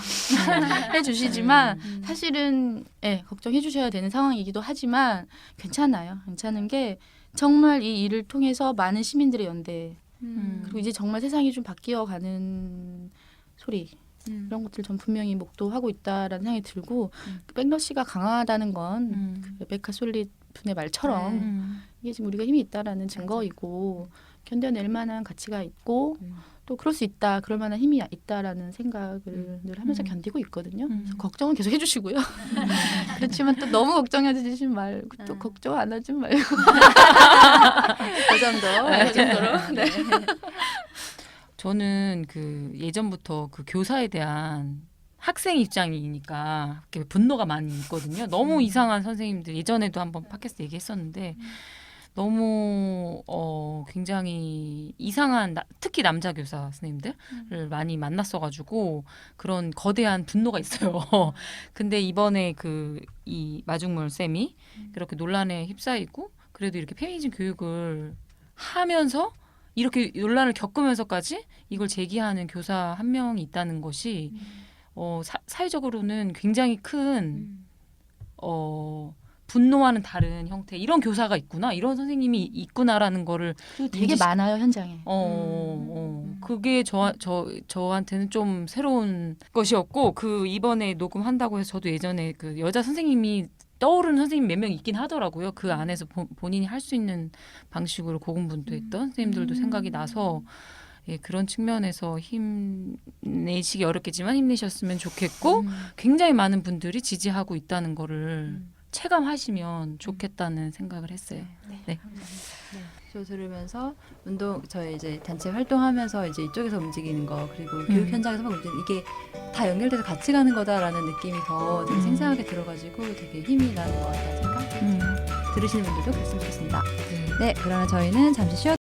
해 주시지만 사실은 걱정해 주셔야 되는 상황이기도 하지만 괜찮아요. 괜찮은 게 정말 이 일을 통해서 많은 시민들의 연대 그리고 이제 정말 세상이 좀 바뀌어 가는 소리 이런 것들 전 분명히 목도하고 있다라는 생각이 들고 백러시가 강하다는 건 그 레베카 솔릿 분의 말처럼 이게 지금 우리가 힘이 있다라는 증거이고 견뎌낼 만한 가치가 있고 또 그럴 수 있다 그럴 만한 힘이 있다라는 생각을 늘 하면서 견디고 있거든요. 그래서 걱정은 계속 해주시고요. 그렇지만 또 너무 걱정해 주시지 말고 또 걱정 안 하지 말고 그 정도. 그 정도로. 네. 저는 그 예전부터 그 교사에 대한 학생 입장이니까 이렇게 분노가 많이 있거든요. 너무 이상한 선생님들 예전에도 한번 팟캐스트 얘기했었는데 너무 굉장히 이상한 특히 남자 교사 선생님들을 많이 만났어가지고 그런 거대한 분노가 있어요. 근데 이번에 이 마중물 쌤이 그렇게 논란에 휩싸이고 그래도 이렇게 페미니즘 교육을 하면서 이렇게 논란을 겪으면서까지 이걸 제기하는 교사 한 명이 있다는 것이 사회적으로는 굉장히 큰 분노와는 다른 형태 이런 교사가 있구나 이런 선생님이 있구나라는 거를 되게 많아요 현장에. 그게 저한테는 좀 새로운 것이었고 이번에 녹음한다고 해서 저도 예전에 그 여자 선생님이 떠오르는 선생님 몇 명 있긴 하더라고요. 그 안에서 본인이 할 수 있는 방식으로 고군분투했던 선생님들도 생각이 나서 예, 그런 측면에서 힘내시기 어렵겠지만 힘내셨으면 좋겠고 굉장히 많은 분들이 지지하고 있다는 거를 체감하시면 좋겠다는 생각을 했어요. 네. 저 들으면서 저희 이제 단체 활동하면서 이제 이쪽에서 움직이는 거 그리고 교육 현장에서 막 움직이는 이게 다 연결돼서 같이 가는 거다라는 느낌이 더 되게 생생하게 들어가지고 되게 힘이 나는 것 같다는 생각 들으시는 분들도 그랬으면 좋겠습니다. 네, 그러면 저희는 잠시 쉬어